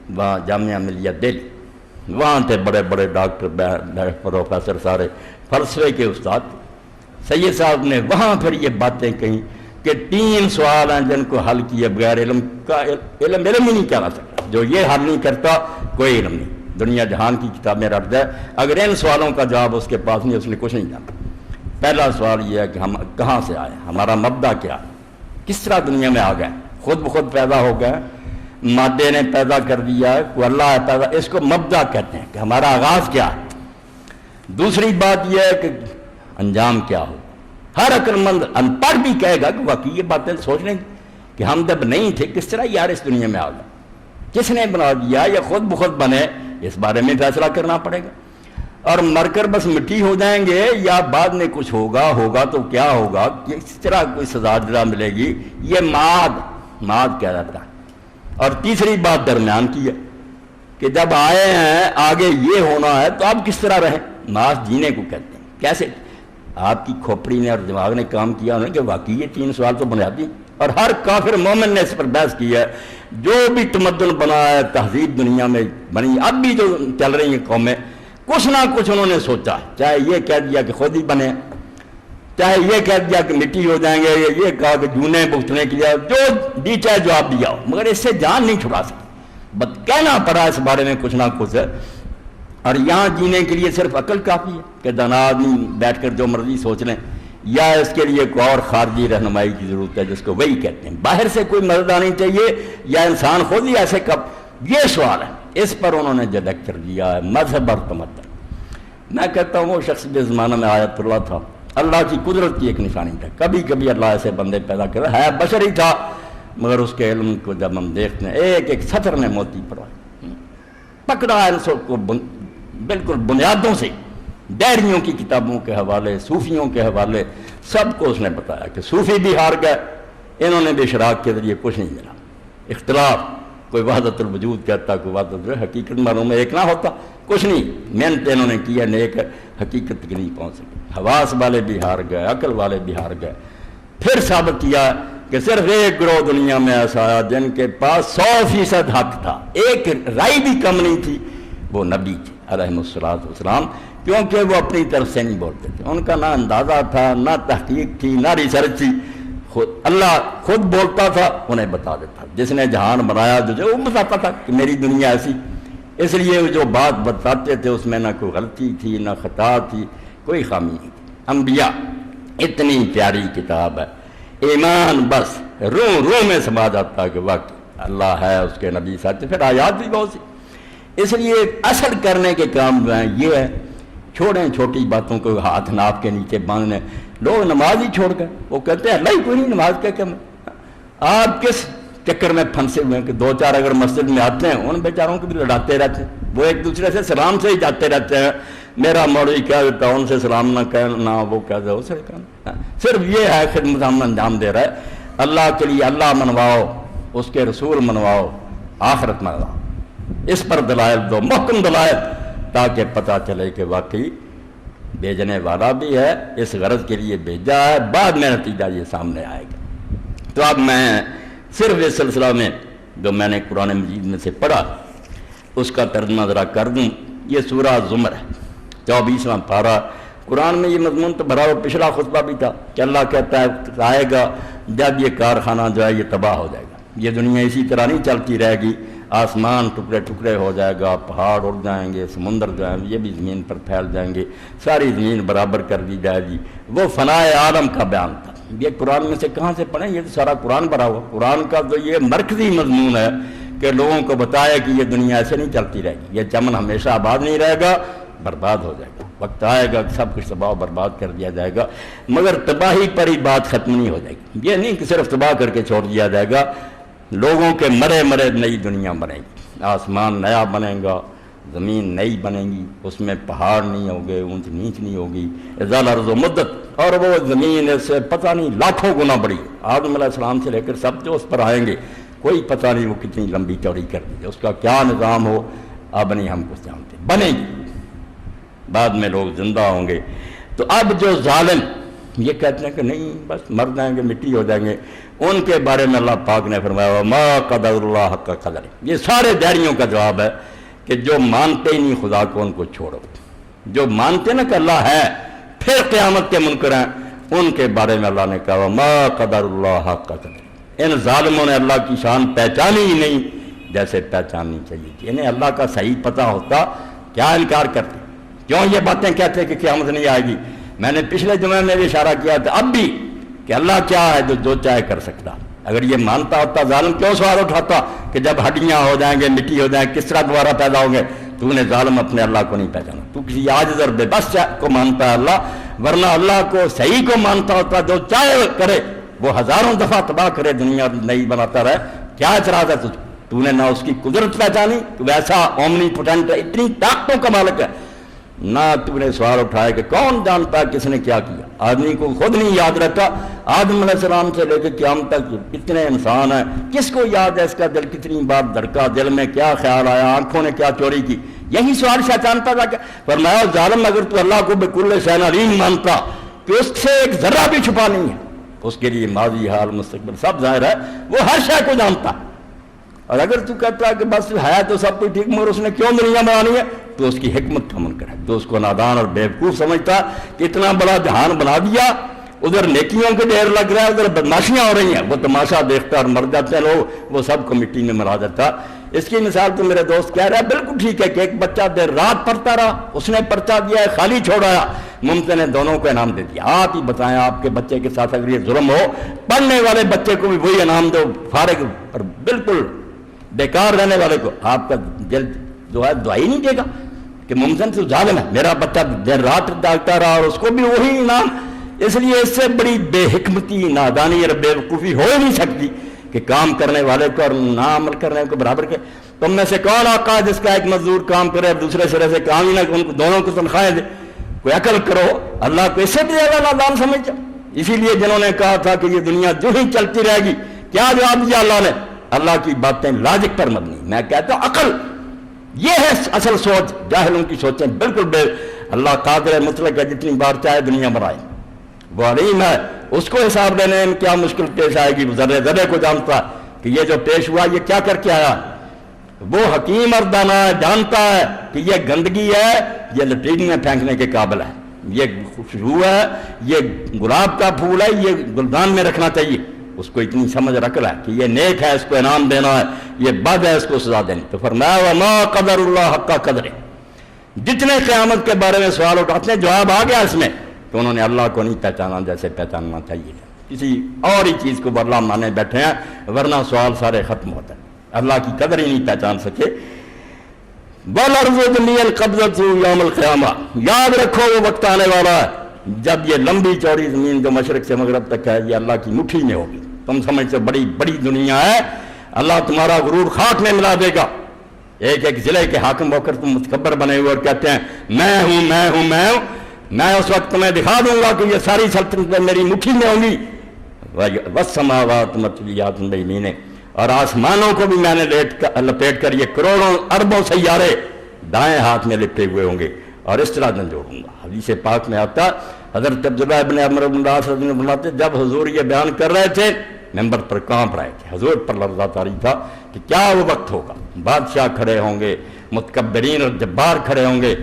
وہاں جامعہ ملیہ دہلی، وہاں تھے بڑے بڑے ڈاکٹر پروفیسر سارے فلسفے کے استاد، سید صاحب نے وہاں پھر یہ باتیں کہیں کہ 3 سوال ہیں جن کو حل کیے بغیر علم کا، علم ہی نہیں کہہ سکتا، جو یہ حل نہیں کرتا کوئی علم نہیں، دنیا جہان کی کتابیں رکھ دے، اگر ان سوالوں کا جواب اس کے پاس نہیں، اس نے کچھ نہیں جانا۔ پہلا سوال یہ ہے کہ ہم کہاں سے آئے، ہمارا مبدا کیا ہے، کس طرح دنیا میں آ گئے، خود بخود پیدا ہو گئے، مادے نے پیدا کر دیا ہے، کوئی اللہ ہے پیدا، اس کو مبدا کہتے ہیں کہ ہمارا آغاز کیا ہے۔ دوسری بات یہ ہے کہ انجام کیا ہو، ہر عقل مند ان پڑھ بھی کہے گا کہ واقعی یہ باتیں سوچ لیں کہ ہم جب نہیں تھے کس طرح یار اس دنیا میں آ گئے، کس نے بنا دیا یا خود بخود بنے، اس بارے میں فیصلہ کرنا پڑے گا، اور مر کر بس مٹی ہو جائیں گے یا بعد میں کچھ ہوگا تو کیا ہوگا، کس طرح کوئی سزا جزا ملے گی، یہ معاد کہہ جاتا ہے۔ اور تیسری بات درمیان کی ہے کہ جب آئے ہیں آگے یہ ہونا ہے تو اب کس طرح رہیں، معاش جینے کو کہتے ہیں، کیسے آپ کی کھوپڑی نے اور دماغ نے کام کیا انہوں نے کہ واقعی یہ 3 سوال تو بنیادی، اور ہر کافر مومن نے اس پر بحث کی ہے، جو بھی تمدن بنا ہے، تہذیب دنیا میں بنی، اب بھی جو چل رہی ہیں قومیں، کچھ نہ کچھ انہوں نے سوچا، چاہے یہ کہہ دیا کہ خود ہی بنے، چاہے یہ کہہ دیا کہ مٹی ہو جائیں گے، یہ کہا کہ جونے بھگتنے کے لیے، جو بھی چاہے جواب دیا ہو، مگر اس سے جان نہیں چھڑا سکتی، بس کہنا پڑا اس بارے میں کچھ نہ کچھ ہے۔ اور یہاں جینے کے لیے صرف عقل کافی ہے کہ دانا آدمی بیٹھ کر جو مرضی سوچ لیں، یا اس کے لیے کوئی اور خارجی رہنمائی کی ضرورت ہے جس کو وہی کہتے ہیں، باہر سے کوئی مدد آنی چاہیے یا انسان خود ہی ایسے کب، یہ سوال ہے، اس پر انہوں نے جو لیکچر دیا ہے مذہب اور تمدن۔ میں کہتا ہوں وہ شخص جس زمانہ میں آیت اللہ تھا، اللہ کی قدرت کی ایک نشانی تھا، کبھی کبھی اللہ ایسے بندے پیدا کر رہا ہے، بشر ہی تھا، مگر اس کے علم کو جب ہم دیکھتے ہیں ایک ایک سطر میں موتی پڑا، پکڑا ہے ان سب کو بالکل بنیادوں سے، ڈائریوں کی کتابوں کے حوالے، صوفیوں کے حوالے، سب کو اس نے بتایا کہ صوفی بھی ہار گئے، انہوں نے بھی اشراق کے ذریعے کچھ نہیں ملا، اختلاف، کوئی وحدت الوجود کہتا، کوئی وحدت حقیقت معلوم میں ایک نہ ہوتا، کچھ نہیں، محنت انہوں نے کیا، نیک حقیقت تک نہیں پہنچ سکے، حواس والے بھی ہار گئے، عقل والے بھی ہار گئے۔ پھر ثابت کیا کہ صرف ایک گروہ دنیا میں ایسا آیا جن کے پاس 100% حق تھا، ایک رائے بھی کم نہیں تھی، وہ نبی تھے علیہ السلام، کیونکہ وہ اپنی طرف سے نہیں بولتے تھے، ان کا نہ اندازہ تھا، نہ تحقیق تھی، نہ ریسرچ تھی، اللہ خود بولتا تھا، انہیں بتا دیتا، جس نے جہان بنایا جو وہ بتاتا تھا کہ میری دنیا ایسی، اس لیے جو بات بتاتے تھے اس میں نہ کوئی غلطی تھی، نہ خطا تھی، کوئی خامی نہیں تھی۔ انبیاء اتنی پیاری کتاب ہے، ایمان بس روح میں سما جاتا ہے کہ واقعی اللہ ہے، اس کے نبی سچ، پھر آیات بھی بہت سی۔ اس لیے اثر کرنے کے کام جو ہیں یہ ہے، چھوڑیں چھوٹی باتوں کو ہاتھ ناپ کے نیچے باندھنے، لوگ نماز ہی چھوڑ گئے، وہ کہتے ہیں اللہ ہی کوئی نہیں، نماز کیا کم، آپ کس چکر میں پھنسے ہوئے ہیں کہ 2-4 اگر مسجد میں آتے ہیں ان بیچاروں کو بھی لڑاتے رہتے ہیں، وہ ایک دوسرے سے سلام سے ہی جاتے رہتے ہیں، میرا مولوی کہہ دیتا ان سے سلام نہ کہنا، وہ کہہ دے اسے کہنا، صرف یہ ہے خدمت ہم انجام دے رہا ہے، اللہ کے لیے اللہ منواؤ، اس کے رسول منواؤ، آخرت منواؤ، اس پر دلائل دو، محکم دلائل، تاکہ پتہ چلے کہ واقعی بھیجنے والا بھی ہے، اس غرض کے لیے بھیجا ہے، بعد میں نتیجہ یہ سامنے آئے گا۔ تو اب میں صرف اس سلسلہ میں جو میں نے قرآن مجید میں سے پڑھا اس کا ترجمہ ذرا کر دوں۔ یہ سورہ زمر ہے، 24واں پارہ، قرآن میں یہ مضمون تو بھرا ہوا، پچھلا خطبہ بھی تھا کہ اللہ کہتا ہے آئے گا جب یہ کارخانہ جو ہے یہ تباہ ہو جائے گا، یہ دنیا اسی طرح نہیں چلتی رہے گی، آسمان ٹکڑے ٹکڑے ہو جائے گا، پہاڑ اڑ جائیں گے، سمندر جو ہیں یہ بھی زمین پر پھیل جائیں گے، ساری زمین برابر کر دی جائے گی۔ وہ فنائے عالم کا بیان تھا۔ یہ قرآن میں سے کہاں سے پڑھیں؟ یہ تو سارا قرآن بھرا ہوا۔ قرآن کا تو یہ مرکزی مضمون ہے کہ لوگوں کو بتایا کہ یہ دنیا ایسے نہیں چلتی رہے گی، یہ چمن ہمیشہ آباد نہیں رہے گا، برباد ہو جائے گا۔ وقت آئے گا کہ سب کچھ تباہ و برباد کر دیا جائے گا، مگر تباہی پر ہی بات ختم نہیں ہو جائے گی۔ یہ نہیں کہ صرف تباہ کر کے چھوڑ دیا جائے گا، لوگوں کے مرے مرے نئی دنیا بنے گی، آسمان نیا بنے گا، زمین نئی بنے گی، اس میں پہاڑ نہیں ہوگے، اونچ نیچ نہیں ہوگی، اذا الارض مدت، اور وہ زمین اس سے پتہ نہیں لاکھوں گنا بڑی، آدم علیہ السلام سے لے کر سب جو اس پر آئیں گے کوئی پتہ نہیں وہ کتنی لمبی چوڑی کر دی، اس کا کیا نظام ہو اب نہیں ہم کچھ جانتے، بنے گی، بعد میں لوگ زندہ ہوں گے۔ تو اب جو ظالم یہ کہتے ہیں کہ نہیں بس مر جائیں گے، مٹی ہو جائیں گے، ان کے بارے میں اللہ پاک نے فرمایا ما قدر اللہ حق قدر۔ یہ سارے دہریوں کا جواب ہے کہ جو مانتے ہی نہیں خدا کو ان کو چھوڑو، جو مانتے نا کہ اللہ ہے پھر قیامت کے منکر ہیں، ان کے بارے میں اللہ نے کہا ما قدر اللہ حق قدر۔ ان ظالموں نے اللہ کی شان پہچانی ہی نہیں جیسے پہچاننی چاہیے تھی۔ انہیں اللہ کا صحیح پتہ ہوتا کیا انکار کرتے، کیوں یہ باتیں کہتے کہ قیامت نہیں آئے گی؟ میں نے پچھلے جمعے میں بھی اشارہ کیا تھا، اب بھی، کہ اللہ کیا ہے جو چاہے کر سکتا۔ اگر یہ مانتا ہوتا ظالم کیوں سوال اٹھاتا کہ جب ہڈیاں ہو جائیں گے، مٹی ہو جائیں، کس طرح دوبارہ پیدا ہوں گے؟ تو نے ظالم اپنے اللہ کو نہیں پہچانا، تو کسی عاجز اور بے بس کو مانتا ہے اللہ، ورنہ اللہ کو صحیح کو مانتا ہوتا، جو چاہے کرے، وہ ہزاروں دفعہ تباہ کرے، دنیا نئی بناتا رہے، کیا اعتراض ہے تجھ؟ تو نے نہ اس کی قدرت پہچانی، تو ویسا اومنی پوٹینٹ ہے، اتنی طاقتوں کا مالک ہے، نہ تو نے سوال اٹھایا کہ کون جانتا ہے کس نے کیا کیا۔ آدمی کو خود نہیں یاد رہتا، آدم علیہ السلام سے لے کے قیامت تک کتنے انسان ہیں، کس کو یاد ہے اس کا دل کتنی بار دھڑکا، دل میں کیا خیال آیا، آنکھوں نے کیا چوری کی؟ یہی سوال شیطان پیدا کیا۔ فرمایا ظالم اگر تو اللہ کو بکل شیء علیم مانتا کہ اس سے ایک ذرہ بھی چھپا نہیں ہے، اس کے لیے ماضی حال مستقبل سب ظاہر ہے، وہ ہر شے کو جانتا ہے، اور اگر تو کہتا ہے کہ بس ہے تو سب کچھ ٹھیک، مگر اس نے کیوں دنیا بنانی ہے، تو اس کی حکمت کا منکر ہے، تو اس کو نادان اور بیوقوف سمجھتا کہ اتنا بڑا جہان بنا دیا، ادھر نیکیوں کے ڈھیر لگ رہا ہے، ادھر بدماشیاں ہو رہی ہیں، وہ تماشا دیکھتا اور مر جاتے ہیں لوگ، وہ سب کو مٹی میں ملا دیتا۔ اس کی مثال تو میرے دوست کہہ رہا ہے بالکل ٹھیک ہے کہ ایک بچہ دیر رات پڑھتا رہا، اس نے پرچہ دیا ہے، خالی چھوڑایا، ممکن ہے دونوں کو انعام دے دیا۔ آپ ہی بتائیں آپ کے بچے کے ساتھ اگر یہ ظلم ہو، پڑھنے والے بچے کو بھی وہی انعام دو، فارغ اور بالکل بیکار رہنے والے کو آپ کا دل جو ہے دعائی نہیں دے گا کہ ممکن تو ظالم ہے، میرا بچہ دیر رات جاگتا رہا اور اس کو بھی وہی انعام۔ اس لیے اس سے بڑی بے حکمتی، نادانی اور بے وقوفی ہو ہی نہیں سکتی کہ کام کرنے والے کو اور نہ عمل کرنے کو برابر کے۔ تم میں سے کون آقا ہے جس کا ایک مزدور کام کرے اور دوسرے سرے سے کام ہی نہ، ان کو دونوں کو تنخواہیں دے؟ کوئی عقل کرو، اللہ کو اس سے بھی زیادہ نادان سمجھا۔ اسی لیے جنہوں نے کہا تھا کہ یہ دنیا جو ہی چلتی رہے گی، کیا جواب دیا اللہ نے؟ اللہ کی باتیں لاجک پر مبنی۔ میں کہتا ہوں عقل یہ ہے اصل سوچ، جاہلوں کی سوچیں بالکل بے۔ اللہ قادر مطلق ہے، جتنی بار چاہے دنیا بنائے، وہ علیم ہے، اس کو حساب دینے میں کیا مشکل پیش آئے گی، ذرے ذرے کو جانتا ہے کہ یہ جو پیش ہوا یہ کیا کر کے آیا۔ وہ حکیم اور دانا ہے، جانتا ہے کہ یہ گندگی ہے، یہ لٹرین میں پھینکنے کے قابل ہے، یہ خوشبو ہے، یہ گلاب کا پھول ہے، یہ گلدان میں رکھنا چاہیے۔ اس کو اتنی سمجھ رکھ ہے کہ یہ نیک ہے، اس کو انعام دینا ہے، یہ بد ہے، اس کو سزا دینی۔ تو فرمایا وما قدر اللہ حق قدر۔ جتنے قیامت کے بارے میں سوال اٹھاتے ہیں جواب آ گیا اس میں کہ انہوں نے اللہ کو نہیں پہچانا جیسے پہچاننا چاہیے، کسی اور ہی چیز کو اللہ مانے بیٹھے ہیں، ورنہ سوال سارے ختم ہوتے ہیں، اللہ کی قدر ہی نہیں پہچان سکے۔ وَالْأَرْضُ جَمِيعًا قَبْضَتُهُ يَوْمَ الْقِيَامَةِ۔ یاد رکھو وہ وقت آنے والا ہے جب یہ لمبی چوڑی زمین جو مشرق سے مغرب تک ہے یہ اللہ کی مٹھی میں ہوگی۔ تم سمجھتے بڑی بڑی دنیا ہے، اللہ تمہارا غرور خاک میں ملا دے گا۔ ایک ایک ضلع کے حاکم ہو کر تم متکبر بنے ہوئے اور کہتے ہیں میں ہوں میں ہوں میں ہوں، میں اس وقت تمہیں دکھا دوں گا کہ یہ ساری سلطنتیں میری مٹھی میں ہوں گی۔ وَالسَّمَاوَاتُ مَطْوِيَّاتٌ بِيَمِينِهِ، اور آسمانوں کو بھی میں نے لپیٹ کر یہ کروڑوں اربوں سیارے دائیں ہاتھ میں لپٹے ہوئے ہوں گے اور اس طرح جھنجوڑ دوں گا۔ حدیث پاک میں آتا حضرت عبداللہ ابن عمرو بن العاص رضی اللہ عنہ جب حضور یہ بیان کر رہے تھے ممبر پر کانپ رہے تھے، حضور پر لرزہ طاری تھا کہ کیا وہ وقت ہوگا، بادشاہ کھڑے ہوں گے، متکبرین اور جبار کھڑے ہوں گے،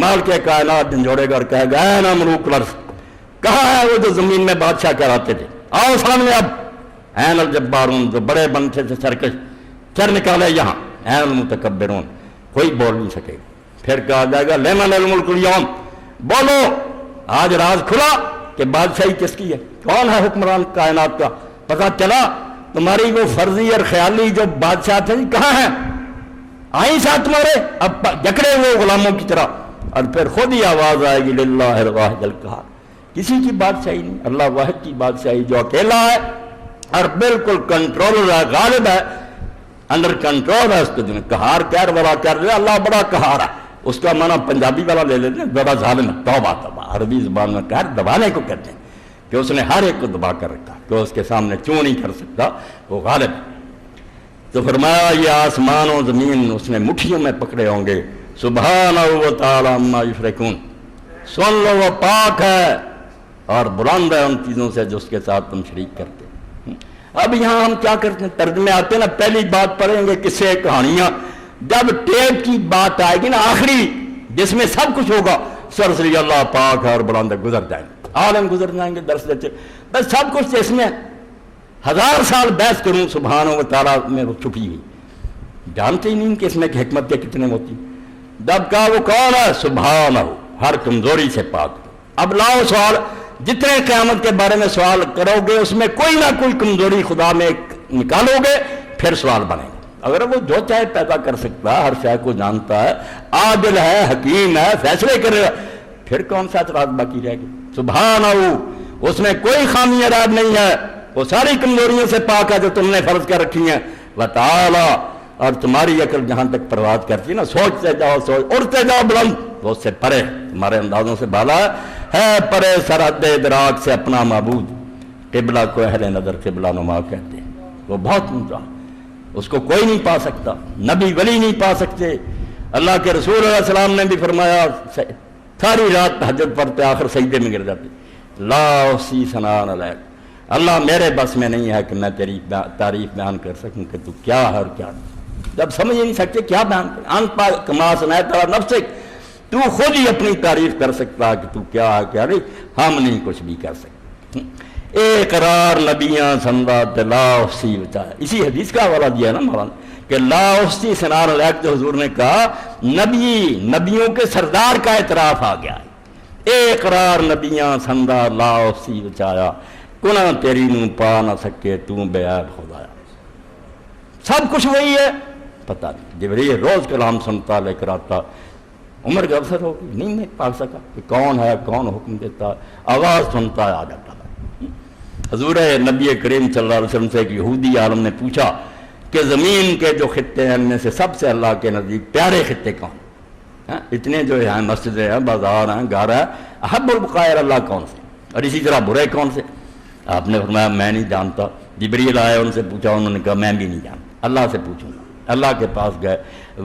مالک کائنات جھنجھوڑے گا اور کہے گا اے نا ملوک الارض، کہاں ہے وہ جو زمین میں بادشاہ کراتے تھے، آؤ سامنے اب این الجبارون، جو بڑے بنتے تھے سرکش، چر نکالے یہاں، این المتکبرون، کوئی بول نہیں سکے گا۔ پھر کہا جائے گا لمن الملک اليوم، بولو آج راز کھلا کہ بادشاہی کس کی ہے، کون ہے حکمران کائنات کا، پتہ چلا تمہاری وہ فرضی اور خیالی جو بادشاہ تھے کہاں ہیں، آئیں ساتھ تمہارے اب جکڑے ہوئے غلاموں کی طرح، اور پھر خود ہی آواز آئے گی للہ الواحد القہار، کسی کی بادشاہی نہیں، اللہ واحد کی بادشاہی جو اکیلا ہے اور بالکل کنٹرول ہے، غالب ہے، انڈر کنٹرول ہے اس کے دن، قہار کہر والا کر رہے، اللہ بڑا قہار ہے، اس کا معنی پنجابی والا لے لیتے ہیں بڑا ظالم ہے، توبہ توبہ، عربی زبان میں قہر دبانے کو کہتے ہیں کہ اس نے ہر ایک کو دبا کر رکھا، کہ اس کے سامنے چوں نہیں کر سکتا، وہ غالب ہے۔ تو فرمایا یہ آسمان و زمین اس نے مٹھیوں میں پکڑے ہوں گے، سبحانہ و تعالی عما یشرکون، سن لو وہ پاک ہے اور بلند ہے ان چیزوں سے جو اس کے ساتھ تم شریک کرتے۔ اب یہاں ہم کیا کرتے ہیں، ترجمے آتے ہیں نا، پہلی بات پڑھیں گے قصے کہانیاں، جب ٹیپ کی بات آئے گی نا آخری جس میں سب کچھ ہوگا، سرسری اللہ پاک ہے اور بلند ہے، گزر جائیں گے، عالم گزر جائیں گے، درس دیتے بس سب کچھ اس میں 1000 سال بحث کروں سبحانہ و تعالیٰ میں وہ چھپی ہوئی، جانتے ہی نہیں کہ اس میں حکمت کے کتنے ہوتی۔ جب کہا وہ کون ہے، سبحانہ، ہر کمزوری سے پاک۔ اب لاؤ سوال، جتنے قیامت کے بارے میں سوال کرو گے اس میں کوئی نہ کوئی کمزوری خدا میں نکالو گے، پھر سوال بنے گا۔ اگر وہ جو چاہے پیدا کر سکتا ہے، ہر شے کو جانتا ہے، عادل ہے، حکیم ہے، فیصلے کرے گا، پھر کون سا اعتراض باقی رہے گا۔ سبحانہ، اس میں کوئی خامی عیب نہیں ہے، وہ ساری کمزوریوں سے پاک ہے جو تم نے فرض کر رکھی ہیں۔ وتعالی، اور تمہاری عقل جہاں تک پرواز کرتی ہے نا، سوچتے جاؤ اڑتے جاؤ بلند، وہ اس سے پرے، تمہارے اندازوں سے بالا ہے پرے سرحد ادراک سے اپنا معبود۔ قبلہ کو اہل نظر قبلہ نما کہتے ہیں، وہ بہت اونچا، اس کو کوئی نہیں پا سکتا، نبی ولی نہیں پا سکتے۔ اللہ کے رسول علیہ السلام نے بھی فرمایا، ساری رات تہجد پڑھتے آخر سجدے میں گر جاتے، لا احصی ثناء علیک، اللہ میرے بس میں نہیں ہے کہ میں تیری تعریف بیان کر سکوں کہ تو کیا ہے اور کیا نہیں۔ جب سمجھ نہیں سکتے کیا بیان کریں، انپا کما سنائے نفسک، تو خود ہی اپنی تعریف کر سکتا کہ تو کیا ہے کیا نہیں، ہم نہیں کچھ بھی کر سکتے۔ اقرار نبیاں سندات لا احصی بچا، اسی حدیث کا حوالہ دیا ہے نا مولانا کہ لا احصی ثناء علیک، جو حضور نے کہا نبیوں کے سردار کا اعتراف آ گیا ہے۔ اقرار نبیاں سندا لا احصی بچایا، گناہ تیری نو پا نہ سکے تو بے عیب خدایا۔ سب کچھ وہی ہے، پتہ نہیں، جبریل روز کلام سنتا لے کر آتا، عمر کا افسر ہو نہیں میں پا سکا کہ کون ہے، کون حکم دیتا، آواز سنتا ہے آ جاتا۔ حضور نبی کریم صلی اللہ علیہ وسلم سے ایک یہودی عالم نے پوچھا کہ زمین کے جو خطے ہیں ان میں سے سب سے اللہ کے نزدیک پیارے خطے کون، اتنے جو ہیں مسجدیں ہیں، بازار ہیں، گھر ہیں، احب البقائر اللہ کون سے، اور اسی طرح برے کون سے؟ آپ نے فرمایا میں نہیں جانتا۔ جبریل آئے، ان سے پوچھا، انہوں نے کہا میں بھی نہیں جانتا، اللہ سے پوچھوں گا۔ اللہ کے پاس گئے،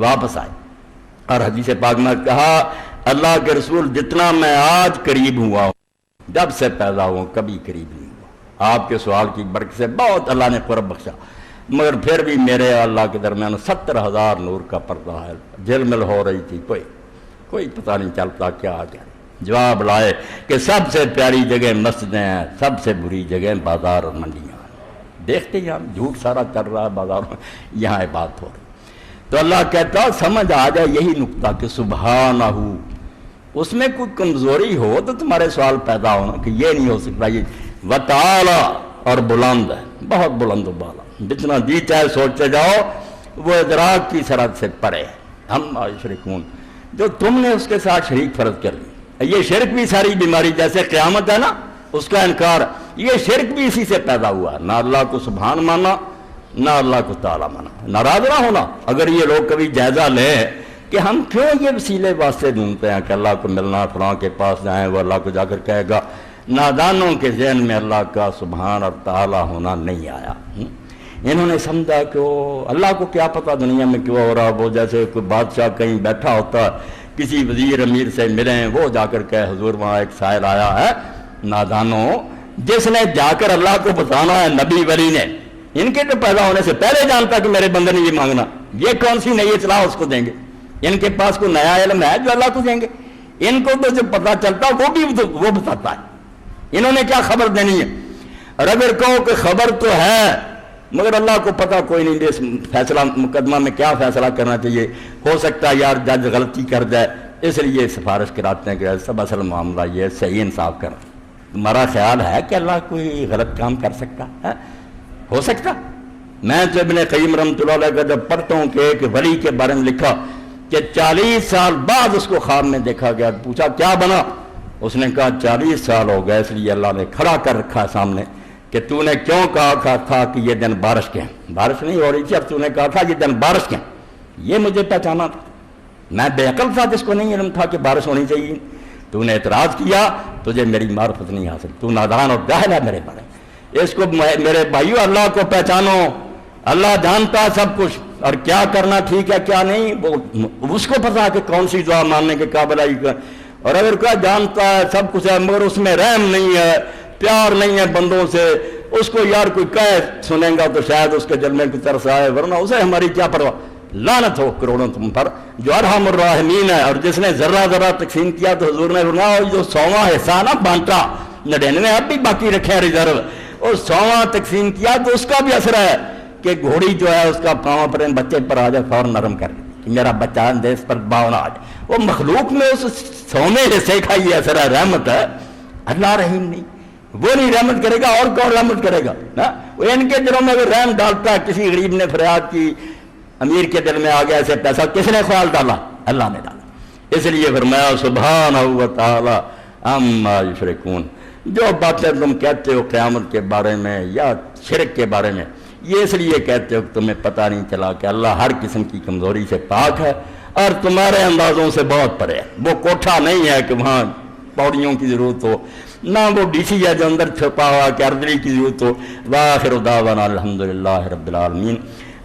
واپس آئے، اور حدیث پاک میں کہا اللہ کے رسول جتنا میں آج قریب ہوا ہوں، جب سے پیدا ہوا کبھی قریب نہیں ہوا، آپ کے سوال کی برکت سے بہت اللہ نے قرب بخشا، مگر پھر بھی میرے اللہ کے درمیان 70,000 نور کا پردہ ہے، جھلمل ہو رہی تھی، کوئی پتہ نہیں چلتا کیا آ گیا۔ جواب لائے کہ سب سے پیاری جگہ مسجدیں ہیں، سب سے بری جگہ بازار اور منڈیاں۔ دیکھتے ہیں ہم جھوٹ سارا کر رہا ہے بازاروں میں، یہاں بات ہو رہی۔ تو اللہ کہتا سمجھ آ جائے یہی نقطہ کہ سبحانہ، اس میں کوئی کمزوری ہو تو تمہارے سوال پیدا ہونا کہ یہ نہیں ہو سکتا، یہ وتعالی، اور بلند ہے، بہت بلند و بالا، جتنا جی چاہے سوچتے جاؤ، وہ ادراک کی سرحد سے پرے ہے۔ ہم شرکون، جو تم نے اس کے ساتھ شریک فرض کر لی، یہ شرک بھی ساری بیماری جیسے قیامت ہے نا اس کا انکار، یہ شرک بھی اسی سے پیدا ہوا ہے، نہ اللہ کو سبحان مانا، نہ اللہ کو تعالیٰ مانا، ناراض نہ ہونا۔ اگر یہ لوگ کبھی جائزہ لیں کہ ہم کیوں یہ وسیلے واسطے ڈھونڈتے ہیں کہ اللہ کو ملنا، فلاں کے پاس جائیں، وہ اللہ کو جا کر کہے گا، نادانوں کے ذہن میں اللہ کا سبحان اور تعالیٰ ہونا نہیں آیا۔ انہوں نے سمجھا کہ اللہ کو کیا پتہ دنیا میں کیوں ہو رہا، وہ جیسے کوئی بادشاہ کہیں بیٹھا ہوتا، کسی وزیر امیر سے ملیں، وہ جا کر کہے حضور وہاں ایک سائل آیا ہے۔ نادانوں، جس نے جا کر اللہ کو بتانا ہے نبی ولی نے، ان کے تو پیدا ہونے سے پہلے جانتا کہ میرے بندے نے یہ مانگنا، یہ کون سی نئی اطلاع اس کو دیں گے؟ ان کے پاس کوئی نیا علم ہے جو اللہ کو دیں گے؟ ان کو تو جو پتہ چلتا وہ بھی وہ بتاتا ہے، انہوں نے کیا خبر دینی ہے؟ اور اگر کہو کہ خبر تو ہے مگر اللہ کو پتہ کوئی نہیں اس فیصلہ مقدمہ میں کیا فیصلہ کرنا چاہیے، ہو سکتا ہے یار جج غلطی کر جائے، اس لیے سفارش کراتے ہیں کہ سب اصل معاملہ یہ صحیح انصاف کر۔ تمہارا خیال ہے کہ اللہ کوئی غلط کام کر سکتا ہے؟ ہو سکتا؟ میں تو ابن قیم رحمۃ اللہ علیہ کا جب پڑھتا ہوں کہ ایک ولی کے بارے میں لکھا کہ 40 سال بعد اس کو خواب میں دیکھا گیا، پوچھا کیا بنا؟ اس نے کہا 40 سال ہو گئے، اس لیے اللہ نے کھڑا کر رکھا سامنے کہ تو نے کیوں کہا تھا کہ یہ دن بارش کے ہیں؟ بارش نہیں ہو رہی تھی، اب تو نے کہا تھا یہ دن بارش کے ہیں، یہ مجھے پہچانا تھا، میں بے عقل تھا جس کو نہیں علم تھا کہ بارش ہونی چاہیے، تو نے اعتراض کیا، تجھے میری معرفت نہیں حاصل، تو نادان اور جاہل ہے میرے بارے میں۔ اس کو میرے بھائیو اللہ کو پہچانو، اللہ جانتا ہے سب کچھ، اور کیا کرنا ٹھیک ہے کیا نہیں وہ اس کو پتا کہ کون سی دعا ماننے کے قابل آئی کا، اور اگر کوئی جانتا ہے سب کچھ ہے مگر اس میں رحم نہیں ہے، پیار نہیں ہے بندوں سے، اس کو یار کوئی کہے سنیں گا تو شاید اس کے دل میں کوئی ترس آئے، ورنہ اسے ہماری کیا پرواہ، لعنت ہو کروڑوں تم پر جو ارحم الراحمین ہے۔ اور جس نے ذرہ ذرہ تقسیم کیا تو حضور نے فرمایا جو 100واں حصہ نہ بانٹا، 99 اب بھی باقی رکھے ریزرو، اور 100واں تقسیم کیا تو اس کا بھی اثر ہے کہ گھوڑی جو ہے اس کا پاؤں پر بچے پر آ جائے فوراً نرم کر کہ میرا بچہ دیس پر باؤ نہ آ جائے، وہ مخلوق میں اس 100ویں حصے کا یہ اثر ہے، رحمت ہے، اللہ رحیم نہیں، وہ نہیں رحمت کرے گا اور کون رحمت کرے گا؟ وہ ان کے دلوں میں اگر رحم ڈالتا ہے، کسی غریب نے فریاد کی، امیر کے دل میں آ گیا ایسے پیسہ، کس نے خیال ڈالا؟ اللہ نے ڈالا۔ اس لیے فرمایا سبحانہ و تعالی عما یشرکون، جو باتیں تم کہتے ہو قیامت کے بارے میں یا شرک کے بارے میں، یہ اس لیے کہتے ہو کہ تمہیں پتہ نہیں چلا کہ اللہ ہر قسم کی کمزوری سے پاک ہے اور تمہارے اندازوں سے بہت پرے ہے۔ وہ کوٹھا نہیں ہے کہ وہاں پوڑیوں کی ضرورت ہو، نہ وہ ڈی سی ہے جو اندر چھپا ہوا کہ اردری کی ضرورت ہو۔ وآخر دعوانا الحمدللہ رب العالمین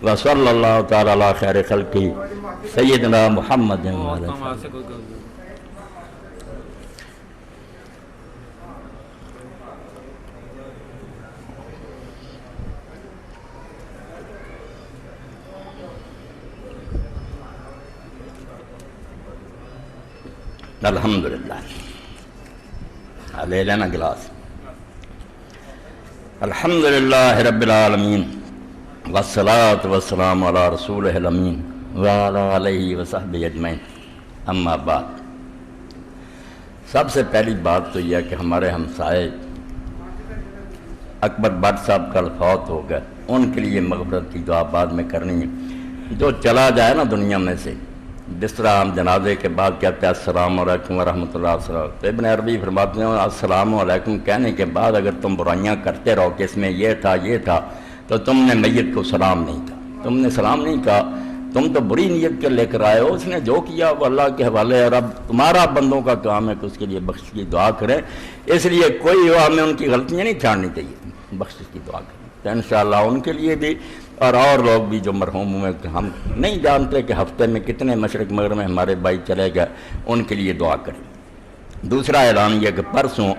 وصلی اللہ تعالی علی خیر خلقہ سیدنا محمد الحمدللہ۔ لے لینا گلاس۔ الحمدللہ رب العالمین والصلاة والسلام علی رسولہ الامین وعلی آلہ وصحبہ اجمعین، اما بعد۔ سب سے پہلی بات تو یہ ہے کہ ہمارے ہمسائے اکبر بٹ صاحب کل فوت ہو گئے، ان کے لیے مغفرت کی دعا بعد میں کرنی ہے۔ جو چلا جائے نا دنیا میں سے، جس طرح ہم جنازے کے بعد کہتے ہیں السلام علیکم ورحمۃ اللہ وبرکاتہ، تو ابن عربی فرماتے ہیں السلام علیکم کہنے کے بعد اگر تم برائیاں کرتے رہو کہ اس میں یہ تھا تو تم نے میت کو سلام نہیں کہا، تم نے سلام نہیں کہا، تم تو بری نیت کے لے کر آئے ہو، اس نے جو کیا وہ اللہ کے حوالے ہے، اور اب تمہارا بندوں کا کام ہے کہ اس کے لیے بخشش کی دعا کریں، اس لیے کوئی ہو ہمیں ان کی غلطیاں نہیں چھاڑنی چاہیے، بخشش کی دعا کریں تو انشاءاللہ ان کے لیے بھی اور لوگ بھی جو مرحوم ہوئے، ہم نہیں جانتے کہ ہفتے میں کتنے مشرق مغرب میں ہمارے بھائی چلے گئے، ان کے لیے دعا کریں۔ دوسرا اعلان یہ کہ پرسوں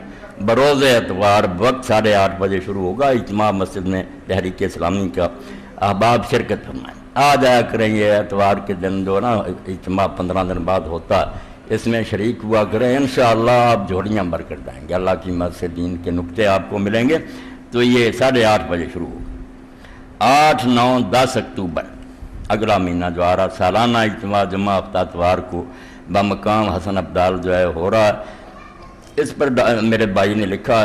بروز اتوار وقت 8:30 بجے شروع ہوگا اجتماع مسجد میں تحریک اسلامی کا، احباب شرکت فرمائیں، آ جایا کریں، یہ اتوار کے دن جو نا اجتماع 15 دن بعد ہوتا ہے، اس میں شریک ہوا کریں، انشاءاللہ آپ جھوڑیاں بھر کر جائیں گے، اللہ کی مدد سے دین کے نقطے آپ کو ملیں گے۔ تو یہ 8:30 بجے شروع ہوگا۔ 8، 9، 10 اکتوبر اگلا مہینہ جو آ رہا، سالانہ اجتماع جمعہ ہفتہ اتوار کو بمقام حسن عبدال جو ہے ہو رہا ہے۔ اس پر میرے بھائی نے لکھا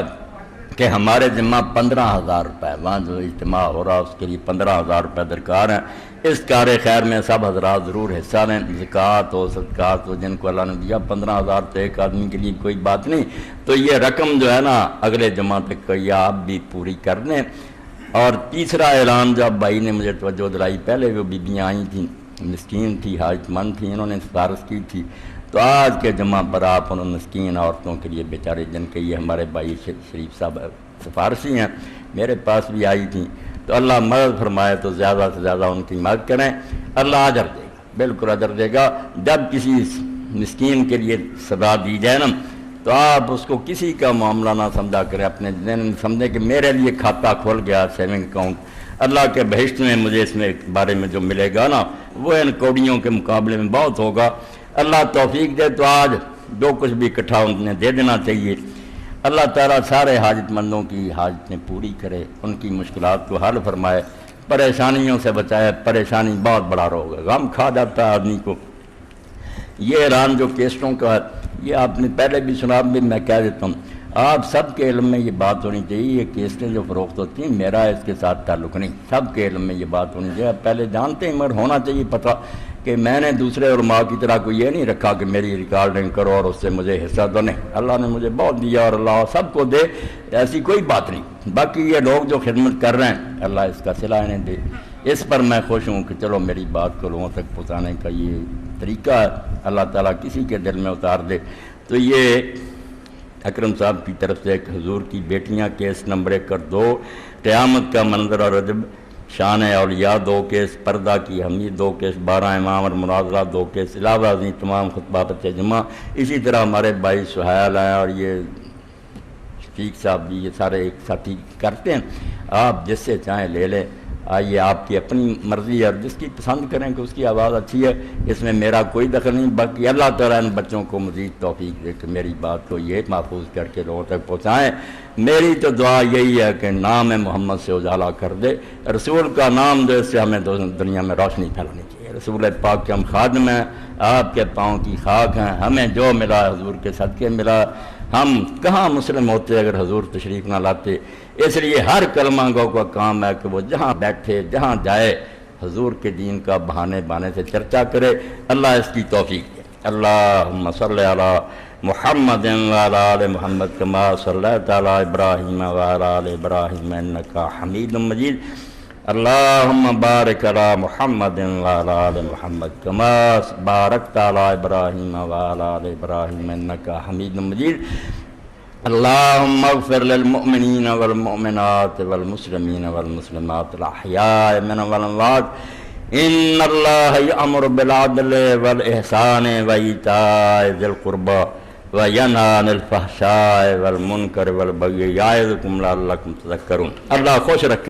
کہ ہمارے ذمہ 15,000 روپے، وہاں جو اجتماع ہو رہا اس کے لیے 15,000 روپے درکار ہیں، اس کار خیر میں سب حضرات ضرور حصہ لیں، زکوٰۃ ہو صدقات ہو، جن کو اللہ نے دیا 15,000 تو ایک آدمی کے لیے کوئی بات نہیں، تو یہ رقم جو ہے نا اگلے جمعہ تک یہ آپ بھی پوری کر دیں۔ اور تیسرا اعلان جو بھائی نے مجھے توجہ دلائی، پہلے وہ بیبیاں آئی تھیں، مسکین تھی، حاجت مند تھیں، انہوں نے سفارش کی تھی، تو آج کے جمعہ پر آپ ان مسکین عورتوں کے لیے بیچارے، جن کے یہ ہمارے بھائی شریف صاحب سفارشی ہیں، میرے پاس بھی آئی تھیں، تو اللہ مدد فرمائے تو زیادہ سے زیادہ ان کی مدد کریں، اللہ اجر دے گا، بالکل اجر دے گا۔ جب کسی مسکین کے لیے صدا دی جائے نا تو آپ اس کو کسی کا معاملہ نہ سمجھا کریں، اپنے ذہن سمجھیں کہ میرے لیے کھاتہ کھول گیا سیونگ اکاؤنٹ، اللہ کے بہشت میں مجھے اس میں بارے میں جو ملے گا نا وہ ان کوڑیوں کے مقابلے میں بہت ہوگا۔ اللہ توفیق دے تو آج جو کچھ بھی اکٹھا انہیں دے دینا چاہیے۔ اللہ تعالیٰ سارے حاجت مندوں کی حاجتیں پوری کرے، ان کی مشکلات کو حل فرمائے، پریشانیوں سے بچائے۔ پریشانی بہت بڑا روگ ہے، غم کھا جاتا ہے آدمی کو۔ یہ ایران جو کیسٹوں کا ہے، یہ آپ نے پہلے بھی سنا، بھی میں کہہ دیتا ہوں، آپ سب کے علم میں یہ بات ہونی چاہیے، یہ کیسٹیں جو فروخت ہوتی ہیں میرا اس کے ساتھ تعلق نہیں، سب کے علم میں یہ بات ہونی چاہیے۔ آپ پہلے جانتے ہیں، مگر ہونا چاہیے پتہ کہ میں نے دوسرے علماء کی طرح کو یہ نہیں رکھا کہ میری ریکارڈنگ کرو اور اس سے مجھے حصہ دو، نہیں، اللہ نے مجھے بہت دیا اور اللہ سب کو دے، ایسی کوئی بات نہیں۔ باقی یہ لوگ جو خدمت کر رہے ہیں اللہ اس کا صلہ انہیں دے، اس پر میں خوش ہوں کہ چلو میری بات کو لوگوں تک پہنچانے کا یہ طریقہ ہے، اللہ تعالیٰ کسی کے دل میں اتار دے۔ تو یہ اکرم صاحب کی طرف سے ایک حضور کی بیٹیاں کیس نمبر 1 اور 2، قیامت کا منظر اور رجب، شان اولیاء 2 کیس، پردہ کی حمید 2 کیس، 12 امام اور مناظرہ 2 کیس، علاوہ ازیں تمام خطبات جمعہ۔ اسی طرح ہمارے بھائی سہیل ہیں اور یہ شفیق صاحب بھی، یہ سارے ایک ساتھی کرتے ہیں، آپ جس سے چاہیں لے لیں، آئیے، آپ کی اپنی مرضی ہے، اور جس کی پسند کریں کہ اس کی آواز اچھی ہے، اس میں میرا کوئی دخل نہیں۔ باقی اللہ تعالیٰ ان بچوں کو مزید توفیق دے کہ میری بات کو یہ محفوظ کر کے لوگوں تک پہنچائیں۔ میری تو دعا یہی ہے کہ نام محمد سے اجالا کر دے، رسول کا نام دے، اس سے ہمیں دنیا میں روشنی پھیلانی چاہیے۔ رسول پاک کے ہم خادم ہیں، آپ کے پاؤں کی خاک ہیں، ہمیں جو ملا حضور کے صدقے ملا، ہم کہاں مسلم ہوتے اگر حضور تشریف نہ لاتے۔ اس لیے ہر کلمہ گو کا کام ہے کہ وہ جہاں بیٹھے، جہاں جائے، حضور کے دین کا بہانے بانے سے چرچا کرے۔ اللہ اس کی توفیق دے۔ اللہم صلی علی محمد وعلی آل محمد کما صلیت علی ابراہیم وعلی آل ابراہیم انکا حمید مجید۔ اللہم بارک علی محمد وعلی آل محمد کما بارکت علی ابراہیم وعلی آل ابراہیم انکا حمید مجید۔ اللہم اغفر للمؤمنین والمؤمنات والمسلمین والمسلمات الاحیاء منهم والاموات۔ ان اللہ یأمر بالعدل والاحسان وایتاء ذی القربى وینہی عن الفحشاء والمنکر والبغی یعظکم لعلکم تذکرون۔ اللہ خوش رکھے۔